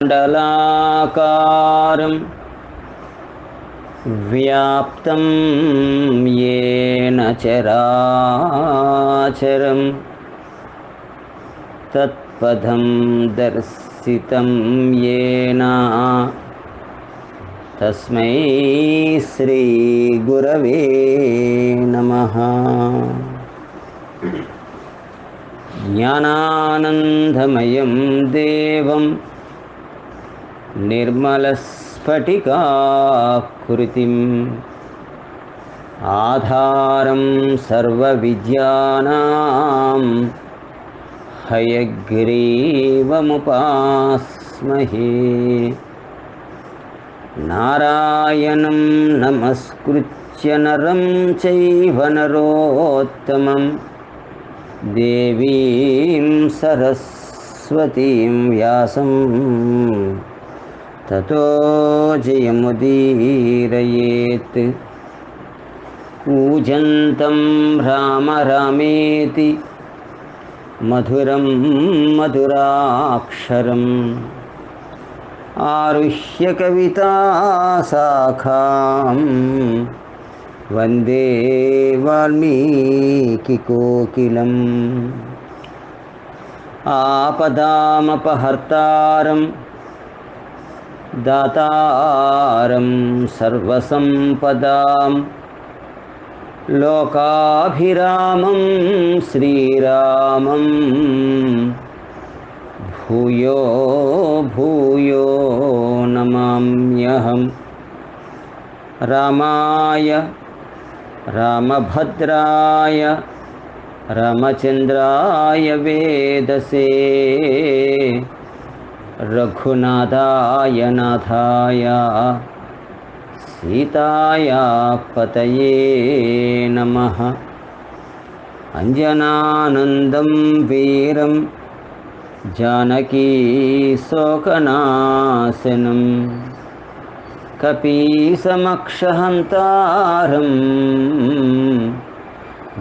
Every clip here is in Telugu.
మండలాకారం వ్యాప్తం యేన చరాచరం తత్పదం దర్శితం యేన తస్మై శ్రీ గురవే నమః. జ్ఞానానందమయం దేవం నిర్మలస్ఫటికాకృతిం ఆధారం సర్వవిద్యానాం హయగ్రీవముపాస్మహే. నారాయణం నమస్కృత్య నరం చైవ నరోత్తమం దేవీం సరస్వతీం వ్యాసం తతో జయముదీరయేత్. కూజంతం రామ రామేతి మధురం మధురాక్షరం ఆరుహ్య కవితాశాఖాం వందే వాల్మీకికోకిలం. ఆపదామపహర్తారం దాతారం సర్వసంపదాం లోకాభిరామం శ్రీరామం భూయో భూయో నమామ్యహం. రామాయ రామభద్రాయ రామచంద్రాయ వేదసే రఘునాథాయ నాథాయ సీతాయా పతయే నమః. అంజనానందం వీరం జానకీ శోకనాశనం కపీసమక్షహంతారం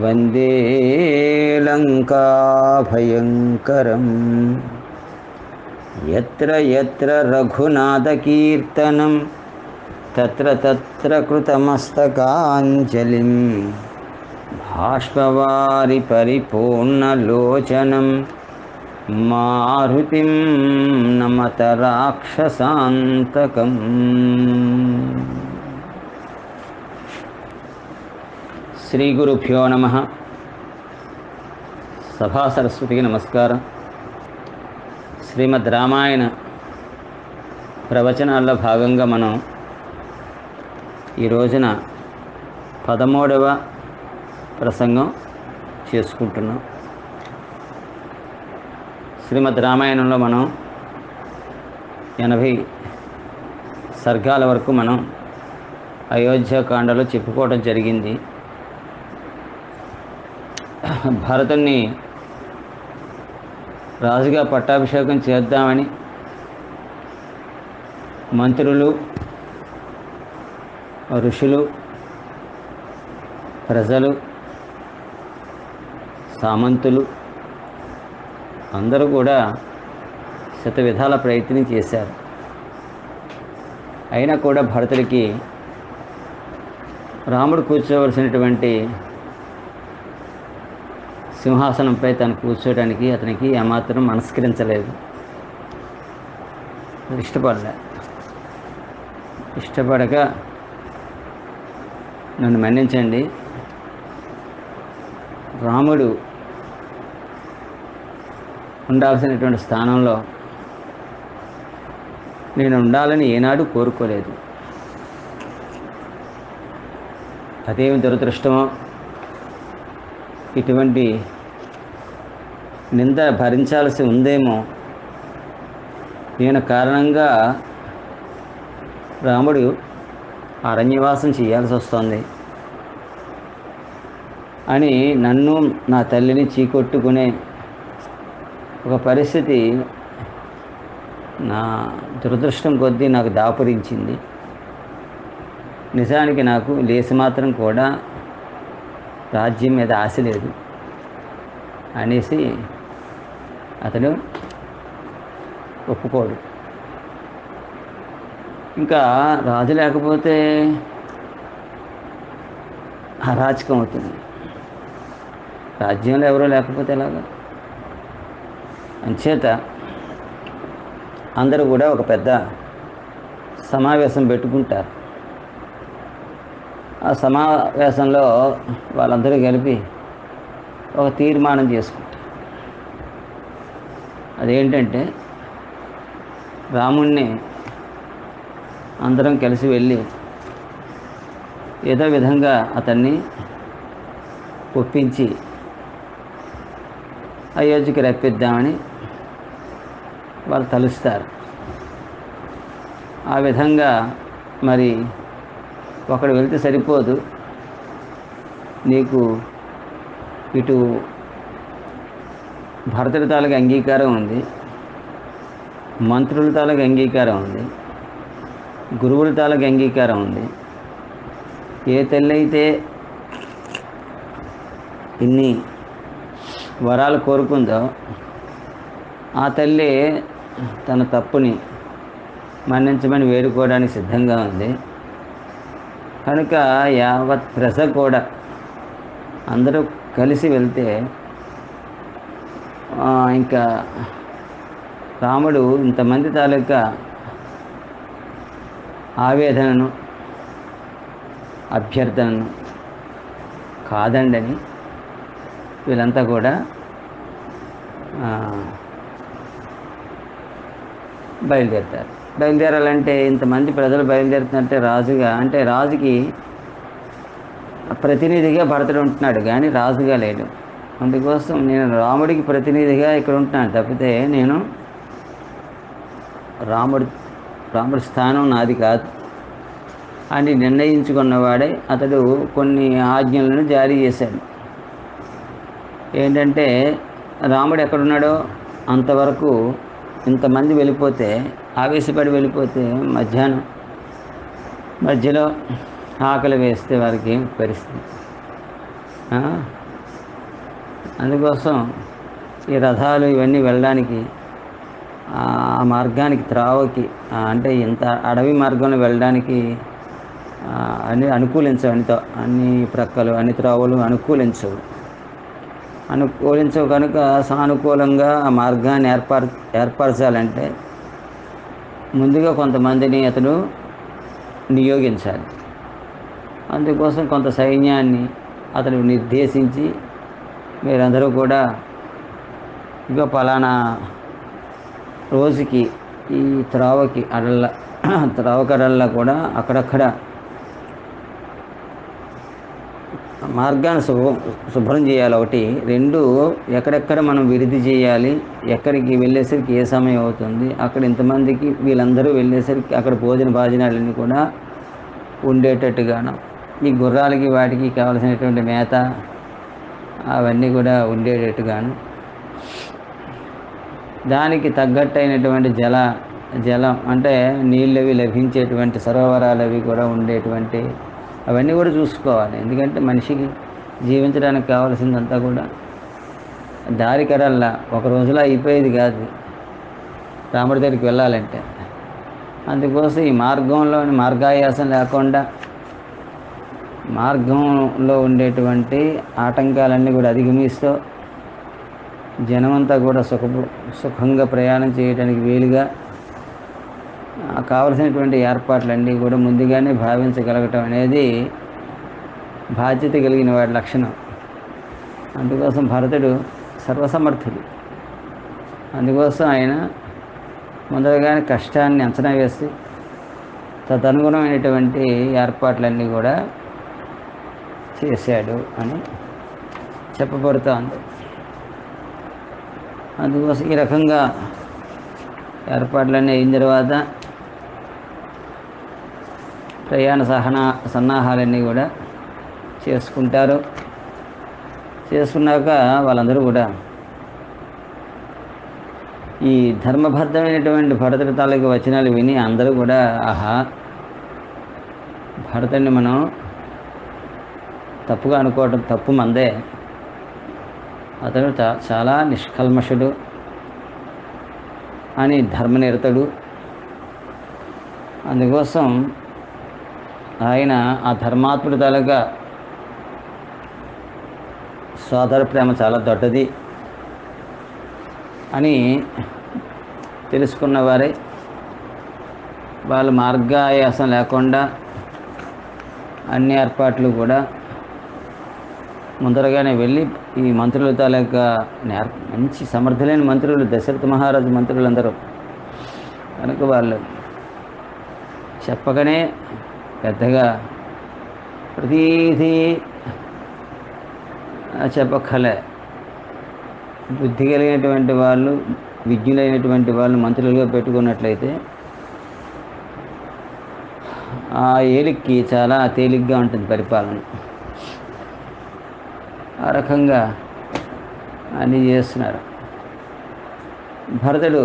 వందే లంకాభయంకరం. యత్ర యత్ర రఘునాథకీర్తనం తత్ర తత్ర కృతమస్తకాంజలిం బాష్పవారి పరిపూర్ణలోచనం మారుతిం నమత రాక్షసాంతకం. శ్రీ గురుభ్యో నమః. సభా సరస్వతికి నమస్కారం. శ్రీమద్ రామాయణ ప్రవచనాల్లో భాగంగా మనం ఈ రోజున 13వ ప్రసంగం చేసుకుంటున్నాం. శ్రీమద్ రామాయణంలో మనం 80 సర్గాల వరకు మనం అయోధ్యకాండలో చెప్పుకోవడం జరిగింది. భరతుణ్ణి రాజుగా పట్టాభిషేకం చేద్దామని మంత్రులు, ఋషులు, ప్రజలు, సామంతులు అందరూ కూడా శతవిధాల ప్రయత్నం చేశారు. అయినా కూడా భరతుడికి రాముడు కూర్చోవలసినటువంటి సింహాసనంపై తను కూర్చోవడానికి అతనికి ఏమాత్రం మనస్కరించలేదు. ఇష్టపడక నన్ను మన్నించండి, రాముడు ఉండాల్సినటువంటి స్థానంలో నేను ఉండాలని ఏనాడు కోరుకోలేదు. అదేమి దురదృష్టమో, ఇటువంటి నింద భరించాల్సి ఉందేమో, నేను కారణంగా రాముడు అరణ్యవాసం చేయాల్సి వస్తుంది అని నన్ను నా తల్లిని చీకొట్టుకునే ఒక పరిస్థితి నా దురదృష్టం కొద్దీ నాకు దాపురించింది. నిజానికి నాకు లేసి మాత్రం కూడా రాజ్యం మీద ఆశ లేదు అనేసి అతడు ఒప్పుకోడు. ఇంకా రాజు లేకపోతే అరాచకం అవుతుంది. రాజ్యంలో ఎవరో లేకపోతే ఎలాగా? అంచేత అందరూ కూడా ఒక పెద్ద సమావేశం పెట్టుకుంటారు. ఆ సమావేశంలో వాళ్ళందరూ కలిపి ఒక తీర్మానం చేసుకుంటారు. అదేంటంటే రాముణ్ణి అందరం కలిసి వెళ్ళి ఏదో విధంగా అతన్ని ఒప్పించి అయోధ్యకి రప్పిద్దామని వాళ్ళు తలుస్తారు. ఆ విధంగా మరి ఒకడు వెళ్తే సరిపోదు, నీకు ఇటు భరతుడి తాలూకు అంగీకారం ఉంది, మంత్రుల తాలూకు అంగీకారం ఉంది, గురువుల తాలూకు అంగీకారం ఉంది. ఏ తల్లి అయితే ఇన్ని వరాలు కోరుకుందో ఆ తల్లి తన తప్పుని మన్నించమని వేడుకోవడానికి సిద్ధంగా ఉంది. కనుక యావత్ ప్రజ కూడా అందరూ కలిసి వెళ్తే ఇంకా రాముడు ఇంతమంది తాలూకా ఆవేదనను అభ్యర్థనను కాదండని వీళ్ళంతా కూడా బయలుదేరుతారు. బయలుదేరాలంటే ఇంతమంది ప్రజలు బయలుదేరుతుందంటే రాజుగా, అంటే రాజుకి ప్రతినిధిగా భరతుడు ఉంటున్నాడు కానీ రాజుగా లేడు. అందుకోసం నేను రాముడికి ప్రతినిధిగా ఇక్కడ ఉంటున్నాను తప్పితే నేను రాముడి స్థానం నాది కాదు అని నిర్ణయించుకున్నవాడే అతడు కొన్ని ఆజ్ఞలను జారీ చేశాడు. ఏంటంటే రాముడు ఎక్కడున్నాడో అంతవరకు ఇంతమంది వెళ్ళిపోతే, ఆవేశపడి వెళ్ళిపోతే మధ్యలో ఆకలి వేస్తే వారికి పరిస్థితి. అందుకోసం ఈ రథాలు ఇవన్నీ వెళ్ళడానికి ఆ మార్గానికి త్రావకి, అంటే ఇంత అడవి మార్గంలో వెళ్ళడానికి అన్ని అనుకూలించవు, అన్ని ప్రక్కలు అన్ని త్రావులు అనుకూలించవు కనుక సానుకూలంగా ఆ మార్గాన్ని ఏర్పరచాలంటే ముందుగా కొంతమందిని అతను నియోగించాలి. అందుకోసం కొంత సైన్యాన్ని అతను నిర్దేశించి మీరందరూ కూడా ఇక పలానా రోజుకి ఈ త్రావకడల్లా కూడా అక్కడక్కడ మార్గాన్ని శుభ్రం చేయాలి. ఒకటి, రెండు, ఎక్కడెక్కడ మనం విడిది చేయాలి, ఎక్కడికి వెళ్ళేసరికి ఏ సమయం అవుతుంది, అక్కడ ఇంతమందికి వీళ్ళందరూ వెళ్ళేసరికి అక్కడ భాజనాలన్నీ కూడా ఉండేటట్టుగాను, ఈ గుర్రాలకి వాటికి కావలసినటువంటి మేత అవన్నీ కూడా ఉండేటట్టుగాను, దానికి తగ్గట్టయినటువంటి జలం అంటే నీళ్ళవి లభించేటువంటి సరోవరాలు అవి కూడా ఉండేటువంటి అవన్నీ కూడా చూసుకోవాలి. ఎందుకంటే మనిషికి జీవించడానికి కావాల్సిందంతా కూడా దారికరల్లా ఒక రోజులో అయిపోయేది కాదు రాముడి దగ్గరికి వెళ్ళాలంటే. అందుకోసం ఈ మార్గంలోని మార్గాయాసం లేకుండా మార్గంలో ఉండేటువంటి ఆటంకాలన్నీ కూడా అధిగమిస్తూ జనమంతా కూడా సుఖంగా ప్రయాణం చేయడానికి వీలుగా కావలసినటువంటి ఏర్పాట్లన్నీ కూడా ముందుగానే భావించగలగటం అనేది బాధ్యత కలిగిన వాడి లక్షణం. అందుకోసం భరతుడు సర్వసమర్థుడు. అందుకోసం ఆయన ముందరగానే కష్టాన్ని అంచనా వేసి తదనుగుణమైనటువంటి ఏర్పాట్లన్నీ కూడా చేశాడు అని చెప్పబడుతోంది. అందుకోసం ఈ రకంగా ఏర్పాట్లన్నీ అయిన తర్వాత ప్రయాణ సన్నాహాలన్నీ కూడా చేసుకున్నాక వాళ్ళందరూ కూడా ఈ ధర్మబద్ధమైనటువంటి భరతుడి తాలూకు వచనాలు విని అందరూ కూడా ఆహా, భరతుడిని మనం తప్పుగా అనుకోవటం తప్పు మందే, అతడు చాలా నిష్కల్మషుడు అని, ధర్మనిరతుడు అందుకోసం ఆయన ఆ ధర్మాత్ముడి తాలూకా సోదర ప్రేమ చాలా దొడ్డది అని తెలుసుకున్నవారే వాళ్ళ మార్గాయాసం లేకుండా అన్ని ఏర్పాట్లు కూడా ముందరగానే వెళ్ళి ఈ మంత్రుల తాలూకా మంచి సమర్థులైన మంత్రులు, దశరథ మహారాజు మంత్రులందరూ కనుక వాళ్ళు చెప్పగానే పెద్దగా ప్రతీది చెప్పక్కలే. బుద్ధి కలిగినటువంటి వాళ్ళు, విజ్ఞులైనటువంటి వాళ్ళు మంత్రులుగా పెట్టుకున్నట్లయితే ఆ ఏలిక్కి చాలా తేలిగ్గా ఉంటుంది పరిపాలన. ఆ రకంగా అన్నీ చేస్తున్నారు. భరతుడు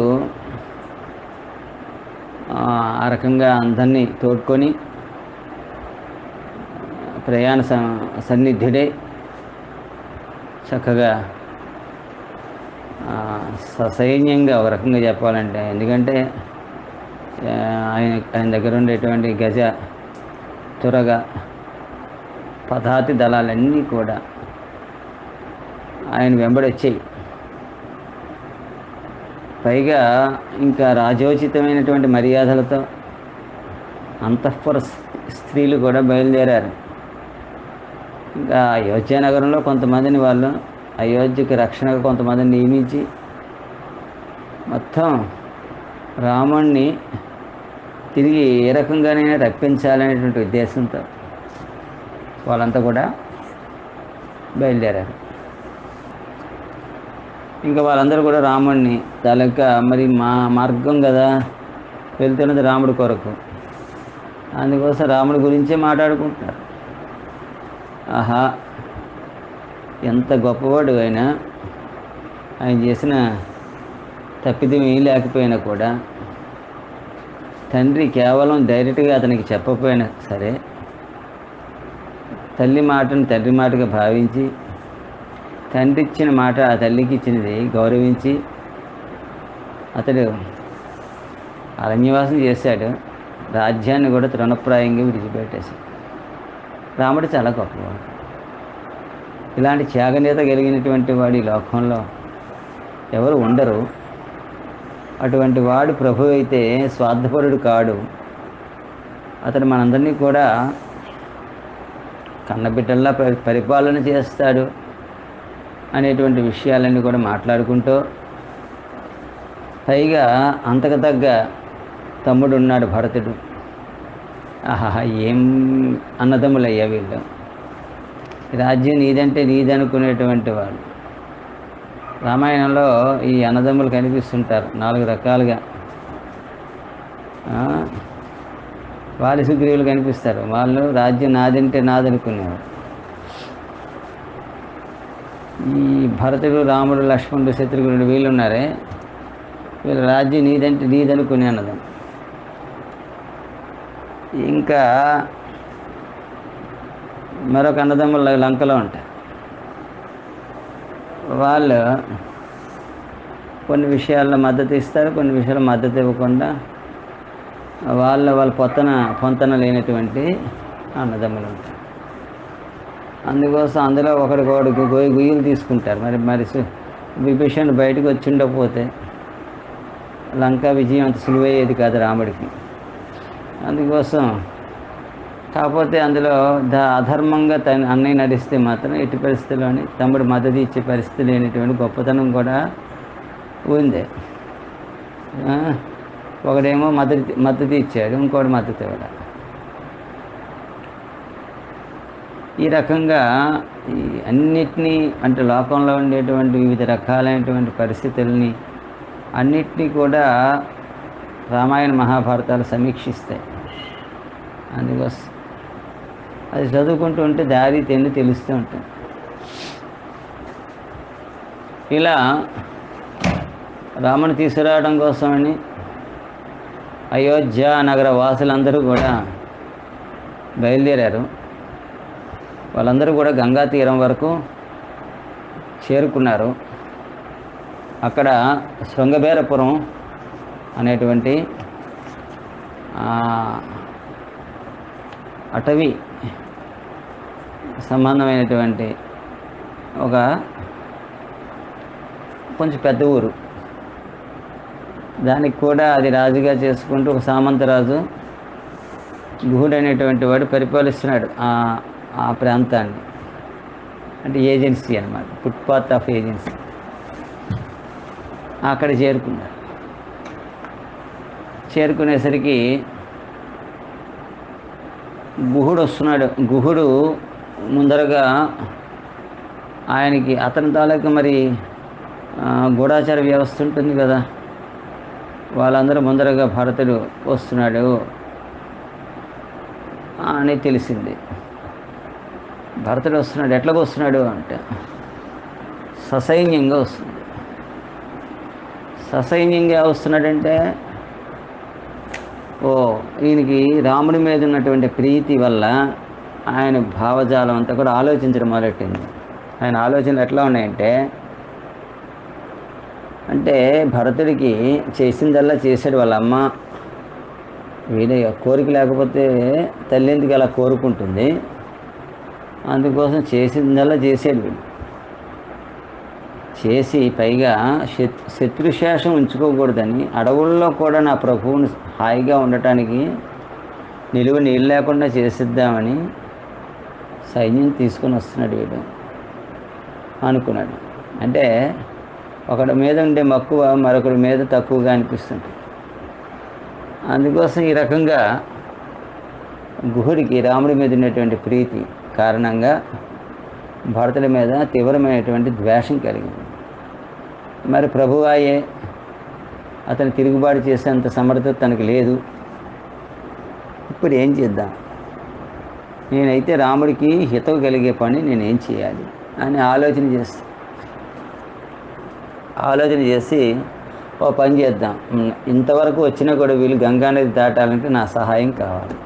ఆ రకంగా అందరినీ తోడ్కొని ప్రయాణ సన్నిధుడే చక్కగా ససైన్యంగా ఒక రకంగా చెప్పాలంటే, ఎందుకంటే ఆయన దగ్గర ఉండేటువంటి గజ, తురగ, పదాతి దళాలన్నీ కూడా ఆయన వెంబడొచ్చాయి. పైగా ఇంకా రాజోచితమైనటువంటి మర్యాదలతో అంతఃపుర స్త్రీలు కూడా బయలుదేరారు. ఇంకా అయోధ్య నగరంలో కొంతమందిని వాళ్ళు అయోధ్యకి రక్షణగా కొంతమందిని నియమించి మొత్తం రాముణ్ణి తిరిగి ఏ రకంగానైనా రప్పించాలనేటువంటి ఉద్దేశంతో వాళ్ళంతా కూడా బయలుదేరారు. ఇంకా వాళ్ళందరూ కూడా రాముణ్ణి తాలూకా మరి మార్గం కదా వెళ్తున్నది రాముడి కొరకు, అందుకోసం రాముడి గురించే మాట్లాడుకుంటున్నారు. ఆహా, ఎంత గొప్పవాడు అయినా, ఆయన చేసిన తప్పిదం ఏం లేకపోయినా కూడా తండ్రి కేవలం డైరెక్ట్గా అతనికి చెప్పకపోయినా సరే తల్లి మాటను తండ్రి మాటగా భావించి, తండ్రి ఇచ్చిన మాట ఆ తల్లికి ఇచ్చినది గౌరవించి అతడు అరణ్యవాసం చేశాడు. రాజ్యాన్ని కూడా తృణప్రాయంగా విడిచిపెట్టేశాడు. రాముడు చాలా గొప్పవాడు. ఇలాంటి త్యాగనీయత కలిగినటువంటి వాడు ఈ లోకంలో ఎవరు ఉండరు. అటువంటి వాడు ప్రభు అయితే స్వార్థపరుడు కాడు. అతడు మనందరినీ కూడా కన్నబిడ్డల్లా పరిపాలన చేస్తాడు అనేటువంటి విషయాలన్నీ కూడా మాట్లాడుకుంటూ, పైగా అంతకు తగ్గ తమ్ముడు ఉన్నాడు భరతుడు. ఆహా, ఏం అన్నదమ్ములయ్యా వీళ్ళు. రాజ్యం నీదంటే నీదనుకునేటువంటి వాడు. రామాయణంలో ఈ అన్నదమ్ములు కనిపిస్తుంటారు 4 రకాలుగా. వాలి సుగ్రీవులు కనిపిస్తారు. వాళ్ళు రాజ్యం నాదంటే నాదనుకునేవారు. ఈ భరతుడు, రాముడు, లక్ష్మణుడు, శత్రుఘ్నుడు వీళ్ళు ఉన్నారే, వీళ్ళు రాజ్యం నీదంటే నీదనుకునే అన్నదం. ఇంకా మరొక అన్నదమ్ములు లంకలో ఉంటారు. వాళ్ళు కొన్ని విషయాల్లో మద్దతు ఇస్తారు, కొన్ని విషయాల్లో మద్దతు ఇవ్వకుండా వాళ్ళ పొంతన లేనటువంటి అన్నదమ్ములు ఉంటారు. అందుకోసం అందులో ఒకడికొకడు గుయ్యలు తీసుకుంటారు. మరి విభీషణుడు బయటకు వచ్చి ఉండకపోతే లంకా విజయం అంత సులువయ్యేది కాదు రాముడికి. అందుకోసం కాకపోతే అందులో అధర్మంగా అన్నయ్య నడిస్తే మాత్రం ఎట్టి పరిస్థితుల్లోని తమ్ముడు మద్దతు ఇచ్చే పరిస్థితి లేనటువంటి గొప్పతనం కూడా ఉంది. ఒకడేమో మద్దతు ఇచ్చాడు, ఇంకోటి మద్దతు ఇవ్వడం. ఈ రకంగా ఈ అన్నిటినీ, అంటే లోకంలో ఉండేటువంటి వివిధ రకాలైనటువంటి పరిస్థితుల్ని అన్నిటినీ కూడా రామాయణ మహాభారతాలు సమీక్షిస్తాయి. అందుకోసం అది చదువుకుంటూ ఉంటే దారి తెండి తెలుస్తూ ఉంటుంది. ఇలా రాముని తీసుకురావడం కోసమని అయోధ్య నగర వాసులందరూ కూడా బయలుదేరారు. వాళ్ళందరూ కూడా గంగా తీరం వరకు చేరుకున్నారు. అక్కడ శృంగబేరపురం అనేటువంటి అటవీ సంబంధమైనటువంటి ఒక కొంచెం పెద్ద ఊరు. దానికి కూడా అది రాజుగా చేసుకుంటూ ఒక సామంతరాజు గుహుడు అనేటువంటి వాడు పరిపాలిస్తున్నాడు ఆ ప్రాంతాన్ని. అంటే ఏజెన్సీ అన్నమాట, ఫుట్పాత్ ఆఫ్ ఏజెన్సీ. అక్కడ చేరుకున్నాడు. చేరుకునేసరికి గుహుడు వస్తున్నాడు. గుహుడు ముందరగా ఆయనకి అతని తాలూకా మరి గూఢాచార వ్యవస్థ ఉంటుంది కదా, వాళ్ళందరూ ముందరగా భరతుడు వస్తున్నాడు అని తెలిసింది. భరతుడు వస్తున్నాడు. ఎట్లాగో వస్తున్నాడు అంటే ససైన్యంగా వస్తున్నాడు. ససైన్యంగా వస్తున్నాడంటే ఈయనకి రాముడి మీద ఉన్నటువంటి ప్రీతి వల్ల ఆయన భావజాలం అంతా కూడా ఆలోచించడం మొదలెట్టింది. ఆయన ఆలోచనలు ఎట్లా ఉన్నాయంటే, అంటే భరతుడికి చేసిందల్లా చేశాడు. వాళ్ళ అమ్మ వీడే కోరిక లేకపోతే తల్లి ఎందుకు అలా కోరుకుంటుంది, అందుకోసం చేసిందల్లా చేసాడు వీడు. చేసి పైగా శత్రుశేషం ఉంచుకోకూడదని అడవుల్లో కూడా నా ప్రభువుని హాయిగా ఉండటానికి నిలువ నీళ్ళు లేకుండా చేసిద్దామని సైన్యం తీసుకొని వస్తున్నాడు వీడు అనుకున్నాడు. అంటే ఒకడి మీద ఉండే మక్కువ మరొకడి మీద తక్కువగా అనిపిస్తుంది. అందుకోసం ఈ రకంగా గుహుడికి రాముడి మీద ఉన్నటువంటి ప్రీతి కారణంగా భరతుడి మీద తీవ్రమైనటువంటి ద్వేషం కలిగింది. మరి ప్రభువాయే అతను తిరుగుబాటు చేసేంత సమర్థత తనకు లేదు. ఇప్పుడు ఏం చేద్దాం, నేనైతే రాముడికి హితవు కలిగే పని నేనేం చేయాలి అని ఆలోచన చేసి ఓ పని చేద్దాం, ఇంతవరకు వచ్చినా కూడా వీళ్ళు గంగానది దాటాలంటే నా సహాయం కావాలి.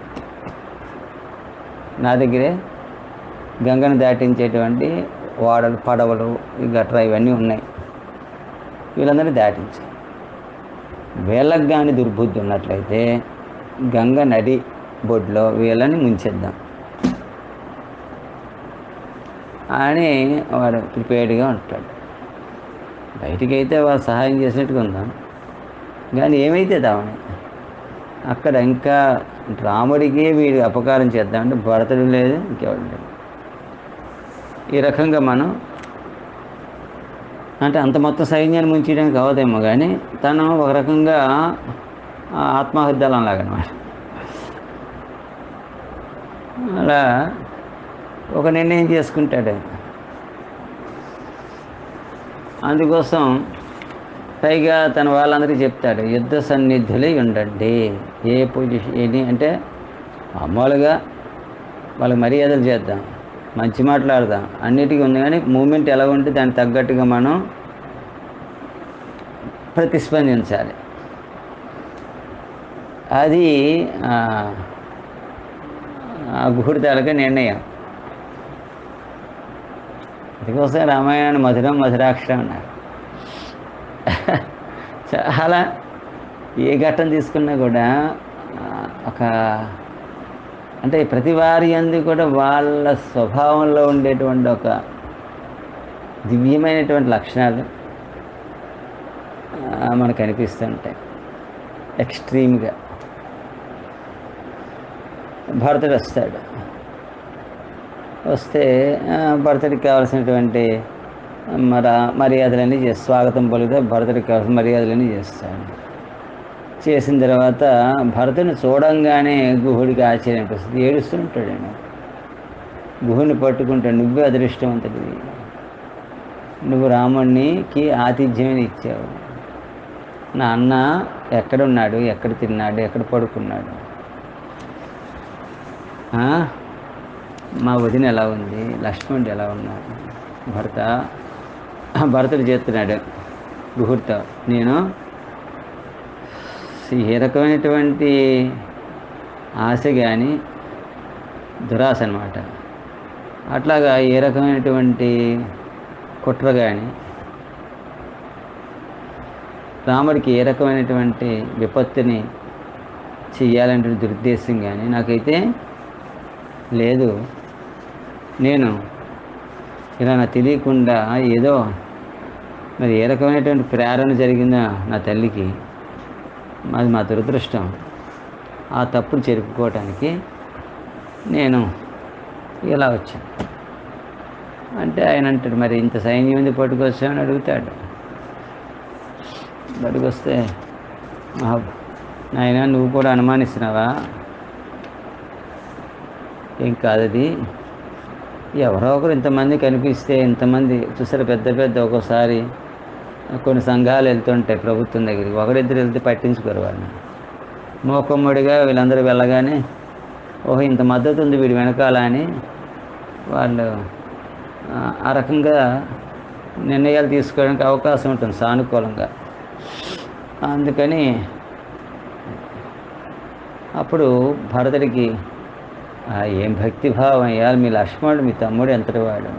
నా దగ్గరే గంగను దాటించేటువంటి ఓడలు, పడవలు, గట్రా ఇవన్నీ ఉన్నాయి. వీళ్ళందరినీ దాటించాలి. వీళ్ళకి కానీ దుర్బుద్ధి ఉన్నట్లయితే గంగ నది బొడ్లో వీళ్ళని ముంచేద్దాం అని వాడు ప్రిపేర్డ్గా ఉంటాడు. బయటికైతే వాడు సహాయం చేసినట్టుగా ఉందాం, కానీ ఏమైతే దావని అక్కడ ఇంకా రాముడికి వీడు అపకారం చేద్దామంటే భరతుడు లేదు, ఇంకెవడు లేదు. ఈ రకంగా మనం అంటే అంత మొత్తం సైన్యాన్ని ముంచేయడానికి అవదేమో, కానీ తను ఒక రకంగా ఆత్మహత్యలం లాగనమాట. అలా ఒక నిర్ణయం చేసుకుంటాడు. అందుకోసం పైగా తన వాళ్ళందరికీ చెప్తాడు, యుద్ధ సన్నిధులై ఉండండి. ఏ పొజిషన్ ఏంటి అంటే మామూలుగా వాళ్ళకి మర్యాదలు చేద్దాం, మంచి మాట్లాడదాం, అన్నిటికీ ఉంది. కానీ మూమెంట్ ఎలా ఉంటే దానికి తగ్గట్టుగా మనం ప్రతిస్పందించాలి. అది గుహుడి తాలూకా నిర్ణయం. అందుకోసం రామాయణాన్ని మధురం మధురాక్షరం అన్నారు. చాలా ఏ ఘట్టం తీసుకున్నా కూడా ఒక అంటే ప్రతి వారి అందు కూడా వాళ్ళ స్వభావంలో ఉండేటువంటి ఒక దివ్యమైనటువంటి లక్షణాలు మనకు అనిపిస్తుంటాయి ఎక్స్ట్రీమ్గా. భరతుడు వస్తాడు. వస్తే భరతుడికి కావాల్సినటువంటి మర్యాదలన్నీ స్వాగతం పలికితే భరతుడికి కావాల్సిన మర్యాదలన్నీ చేస్తాడు. చేసిన తర్వాత భరతుని చూడంగానే గుహుడికి ఆశ్చర్యం అనిపిస్తుంది. ఏడుస్తుంటాడు. ఆయన గుహుడిని పట్టుకుంటాడు. నువ్వే అదృష్టవంతుడివి, నువ్వు రాముడికి ఆతిథ్యమని ఇచ్చావు. నా అన్న ఎక్కడున్నాడు, ఎక్కడ తిన్నాడు, ఎక్కడ పడుకున్నాడు, మా వదిన ఎలా ఉంది, లక్ష్మణుడు ఎలా ఉన్నాడు. భరతుడు చేస్తున్నాడు గుహుడితో, నేను ఏ రకమైనటువంటి ఆశ కానీ దురాశ అన్నమాట, అట్లాగా ఏ రకమైనటువంటి కుట్ర కానీ రాముడికి ఏ రకమైనటువంటి విపత్తుని చెయ్యాలంటే దురుద్దేశం కానీ నాకైతే లేదు. నేను ఇలా నాకు తెలియకుండా ఏదో మరి ఏ రకమైనటువంటి ప్రేరణ జరిగిందా నా తల్లికి, అది మా దురదృష్టం. ఆ తప్పును చెరుపుకోవటానికి నేను ఇలా వచ్చాను అంటే ఆయన అంటాడు, మరి ఇంత సైన్యం ఉంది పట్టుకొచ్చామని అడుగుతాడు. పట్టుకొస్తే నాయన నువ్వు కూడా అనుమానిస్తున్నావా? ఏం కాదది, ఎవరో ఒకరు ఇంతమంది కనిపిస్తే, ఇంతమంది చూసారు పెద్ద పెద్ద ఒక్కోసారి కొన్ని సంఘాలు వెళ్తుంటాయి ప్రభుత్వం దగ్గరికి, ఒకరిద్దరు వెళ్తే పట్టించుకోరు వాళ్ళని. మూకమ్మడిగా వీళ్ళందరూ వెళ్ళగానే ఓహో ఇంత మద్దతు ఉంది వీడి వెనకాల అని వాళ్ళు ఆ రకంగా నిర్ణయాలు తీసుకోవడానికి అవకాశం ఉంటుంది సానుకూలంగా. అందుకని అప్పుడు భరతుడికి ఏం భక్తిభావం అయ్యాలి, మీ లక్ష్మణుడు మీ తమ్ముడు ఎంతటి వాడు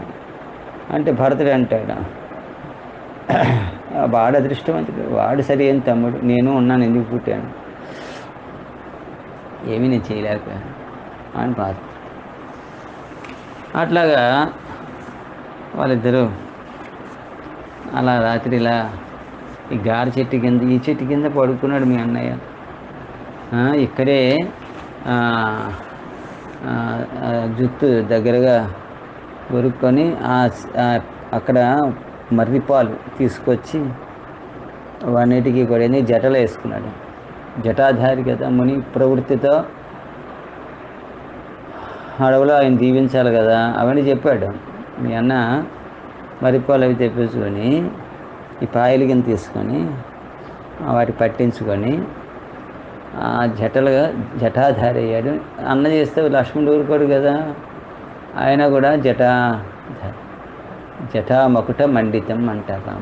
అంటే భరతుడు అంటాడు, వాడు అదృష్టవంతుడు, వాడు సరి అయిన తమ్ముడు, నేను ఉన్నాను, ఎందుకు పుట్టాను, ఏమీ నేను చేయలేకపోయాను అని బాధ. అట్లాగా వాళ్ళిద్దరూ అలా రాత్రి ఇలా ఈ గారి చెట్టు కింద, ఈ చెట్టు కింద పడుకున్నాడు మీ అన్నయ్య. ఇక్కడే జుట్టు దగ్గరగా కొరుక్కొని అక్కడ మర్రిపాలు తీసుకొచ్చి వాన్నిటికి కూడా జటలు వేసుకున్నాడు. జటాధారి కదా, ముని ప్రవృత్తితో అడవులో ఆయన దీవించాలి కదా, అవన్నీ చెప్పాడు. మీ అన్న మర్రిపాలు అవి తెప్పించుకొని ఈ పాయలు కింద తీసుకొని వాటి పట్టించుకొని జటాధారి అయ్యాడు. అన్న చేస్తే లక్ష్మణుడు ఊరుకోడు కదా, ఆయన కూడా జటామకుట మండితం అంటారు.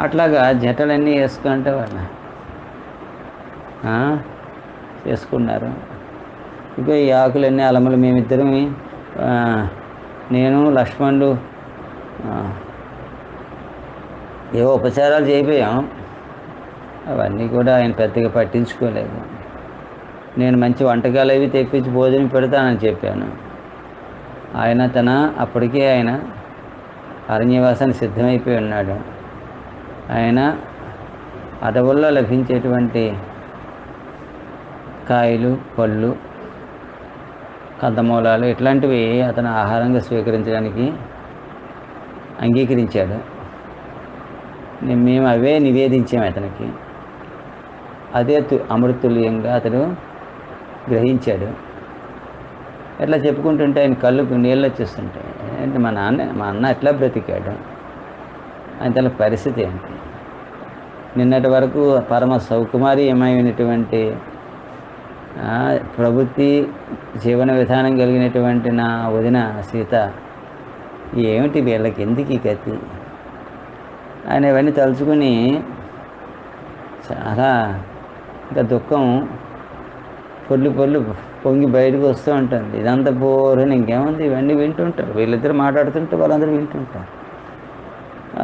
అట్లాగా జటలన్నీ వేసుకుంటే వాళ్ళు చేసుకున్నారు. ఇక ఈ ఆకులన్నీ అలమలు మేమిద్దరం, నేను లక్ష్మణుడు ఏవో ఉపచారాలు చేయిపోయాం, అవన్నీ కూడా ఆయన పెద్దగా పట్టించుకోలేదు. నేను మంచి వంటకాలు అవి తెప్పించి భోజనం పెడతానని చెప్పాను. ఆయన అప్పటికే ఆయన అరణ్యవాసానికి సిద్ధమైపోయి ఉన్నాడు. ఆయన అడవుల్లో లభించేటువంటి కాయలు, పళ్ళు, కందమూలాలు ఇట్లాంటివి అతను ఆహారంగా స్వీకరించడానికి అంగీకరించాడు. మేము అవే నివేదించాము అతనికి. అదే అమృతుల్యంగా అతడు గ్రహించాడు. ఎట్లా చెప్పుకుంటుంటే ఆయన కళ్ళకు నీళ్ళు వచ్చేస్తుంటాయి. అంటే మా అన్న ఎట్లా బ్రతికాడు, ఆయన తన పరిస్థితి ఏంటి, నిన్నటి వరకు పరమ సౌకుమార్యమైనటువంటి ప్రవృత్తి జీవన విధానం కలిగినటువంటి నా వదిన సీత ఏమిటి వీళ్ళకి ఎందుకు ఈ గతి ఆయన ఇవన్నీ తలుచుకుని చాలా ఇంకా దుఃఖం పొర్లు పొంగి బయటకు వస్తూ ఉంటుంది. ఇదంతా బోరని ఇంకేముంది, ఇవన్నీ వింటుంటారు, వీళ్ళిద్దరు మాట్లాడుతుంటే వాళ్ళందరూ వింటుంటారు.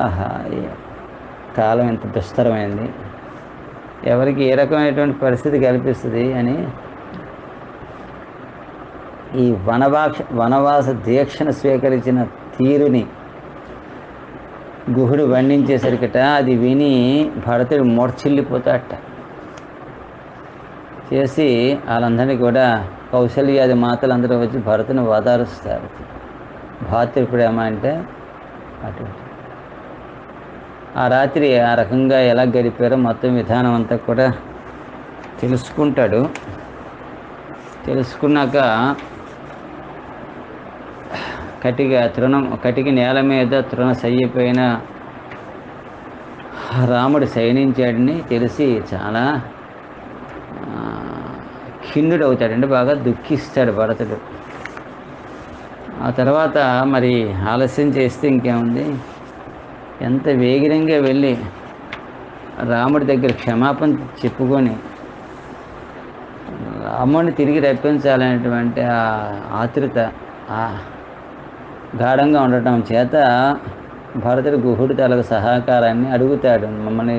ఆహా, కాలం ఎంత దుస్తరమైంది, ఎవరికి ఏ రకమైనటువంటి పరిస్థితి కల్పిస్తుంది అని ఈ వనవాస దీక్షను స్వీకరించిన తీరుని గుహుడు వర్ణించేసరికట అది విని భరతుడు మూర్ఛిల్లిపోతాడట. చేసి వాళ్ళందరినీ కూడా కౌశల్యాది మాతలందరూ వచ్చి భరతుని ఓదారుస్తారు. భాతృప్రేమ అంటే అటువంటి. ఆ రాత్రి ఆ రకంగా ఎలా గడిపారో మొత్తం విధానం అంతా కూడా తెలుసుకుంటాడు. తెలుసుకున్నాక కటిక నేల మీద తృణశయ్యపైన రాముడు శయనించాడని తెలిసి చాలా ఖిన్నుడు అవుతాడండి, బాగా దుఃఖిస్తాడు భరతుడు. ఆ తర్వాత మరి ఆలస్యం చేస్తే ఇంకేముంది, ఎంత వేగిరంగా వెళ్ళి రాముడి దగ్గర క్షమాపణ చెప్పుకొని రాముడిని తిరిగి రప్పించాలనేటువంటి ఆ ఆతృత గాఢంగా ఉండటం చేత భరతుడు గుహుడు తలకు సహకారాన్ని అడుగుతాడు. మమ్మల్ని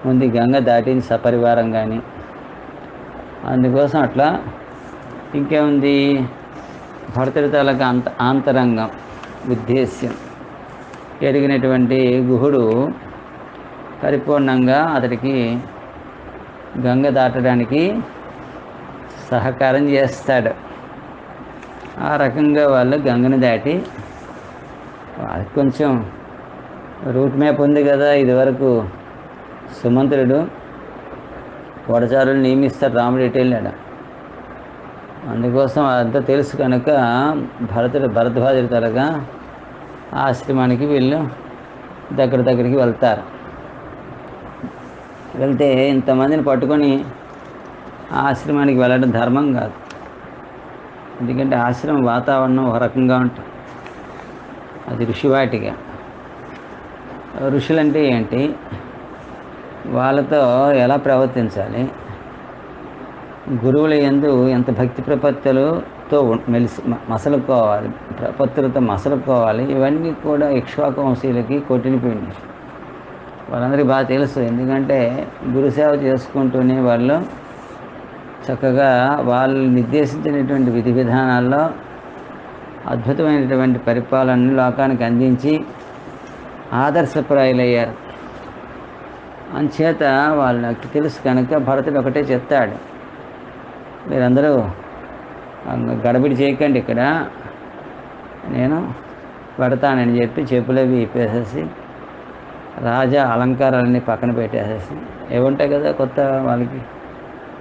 ఉంది, గంగ దాటింది సపరివారం కానీ. అందుకోసం అట్లా ఇంకేముంది, భరతుడి తాలూకా ఆంతరంగం ఉద్దేశ్యం ఎరిగినటువంటి గుహుడు పరిపూర్ణంగా అతడికి గంగ దాటడానికి సహకారం చేస్తాడు. ఆ రకంగా వాళ్ళు గంగను దాటి, వాళ్ళకి కొంచెం రూట్ మ్యాప్ ఉంది కదా. ఇదివరకు సుమంత్రుడు వడచారులు నియమిస్తాడు, రాముడు ఎటు వెళ్ళాడు. అందుకోసం అదంతా తెలుసు కనుక భరద్వాజుడి తరగా ఆశ్రమానికి వీళ్ళు దగ్గరికి వెళ్తారు. వెళ్తే ఇంతమందిని పట్టుకొని ఆశ్రమానికి వెళ్ళడం ధర్మం కాదు. ఎందుకంటే ఆశ్రమ వాతావరణం ఒక రకంగా ఉంటుంది, అది ఋషివాటిగా. ఋషులంటే ఏంటి, వాళ్ళతో ఎలా ప్రవర్తించాలి, గురువుల యందు ఎంత భక్తి ప్రపత్తులతో మసలుకోవాలి, ప్రపత్తులతో మసలుకోవాలి, ఇవన్నీ కూడా ఇక్ష్వాకు వంశీయులకి కొట్టినిపోయింది. వాళ్ళందరికీ బాగా తెలుసు. ఎందుకంటే గురుసేవ చేసుకుంటూనే వాళ్ళు చక్కగా వాళ్ళు నిర్దేశించినటువంటి విధి విధానాల్లో అద్భుతమైనటువంటి పరిపాలనని లోకానికి అందించి ఆదర్శప్రాయులయ్యారు. అంచేత వాళ్ళకి తెలుసు కనుక భరతుడు ఒకటే చెప్తాడు, మీరందరూ గడబిడి చేయకండి, ఇక్కడ నేను పెడతానని చెప్పి చెప్పులవి ఇప్పేసేసి రాజా అలంకారాలన్నీ పక్కన పెట్టేసేసి, ఏముంటాయి కదా కొత్త వాళ్ళకి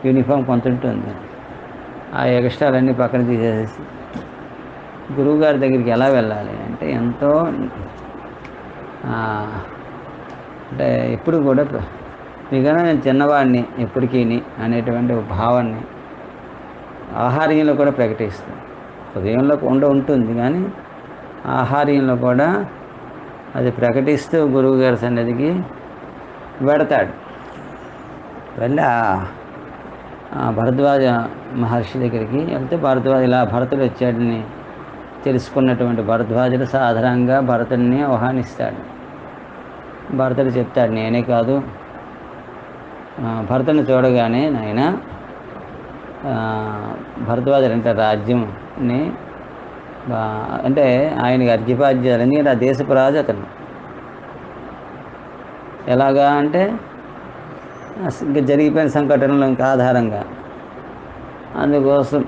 యూనిఫామ్ కొంత ఉంటుంది, ఆ ఎక్స్ట్రాలన్నీ పక్కన తీసేసేసి గురువుగారి దగ్గరికి ఎలా వెళ్ళాలి అంటే ఎంతో అంటే ఎప్పుడు కూడా మీకన్నా నేను చిన్నవాడిని ఎప్పటికీ అనేటువంటి భావాన్ని ఆహార్యంలో కూడా ప్రకటిస్తాను. హృదయంలో ఉంటుంది కానీ ఆహార్యంలో కూడా అది ప్రకటిస్తూ గురువుగారి సన్నిధికి వెడతాడు. వెళ్ళి భరద్వాజ మహర్షి దగ్గరికి వెళ్తే భరతుడు వచ్చాడని తెలుసుకున్నటువంటి భరద్వాజుడు సాధారణంగా భరతుడిని ఆహ్వానిస్తాడు. భరతుడు చెప్తాడు, నేనే కాదు, భరతుడిని చూడగానే నాయన భరద్వాజుడు అంటే రాజ్యంని అంటే ఆయనకి అర్ఘ్యపాద్యాలని ఆ దేశపు రాజు అతను. ఎలాగా అంటే ఇంకా జరిగిపోయిన సంఘటనలు ఇంకా ఆధారంగా, అందుకోసం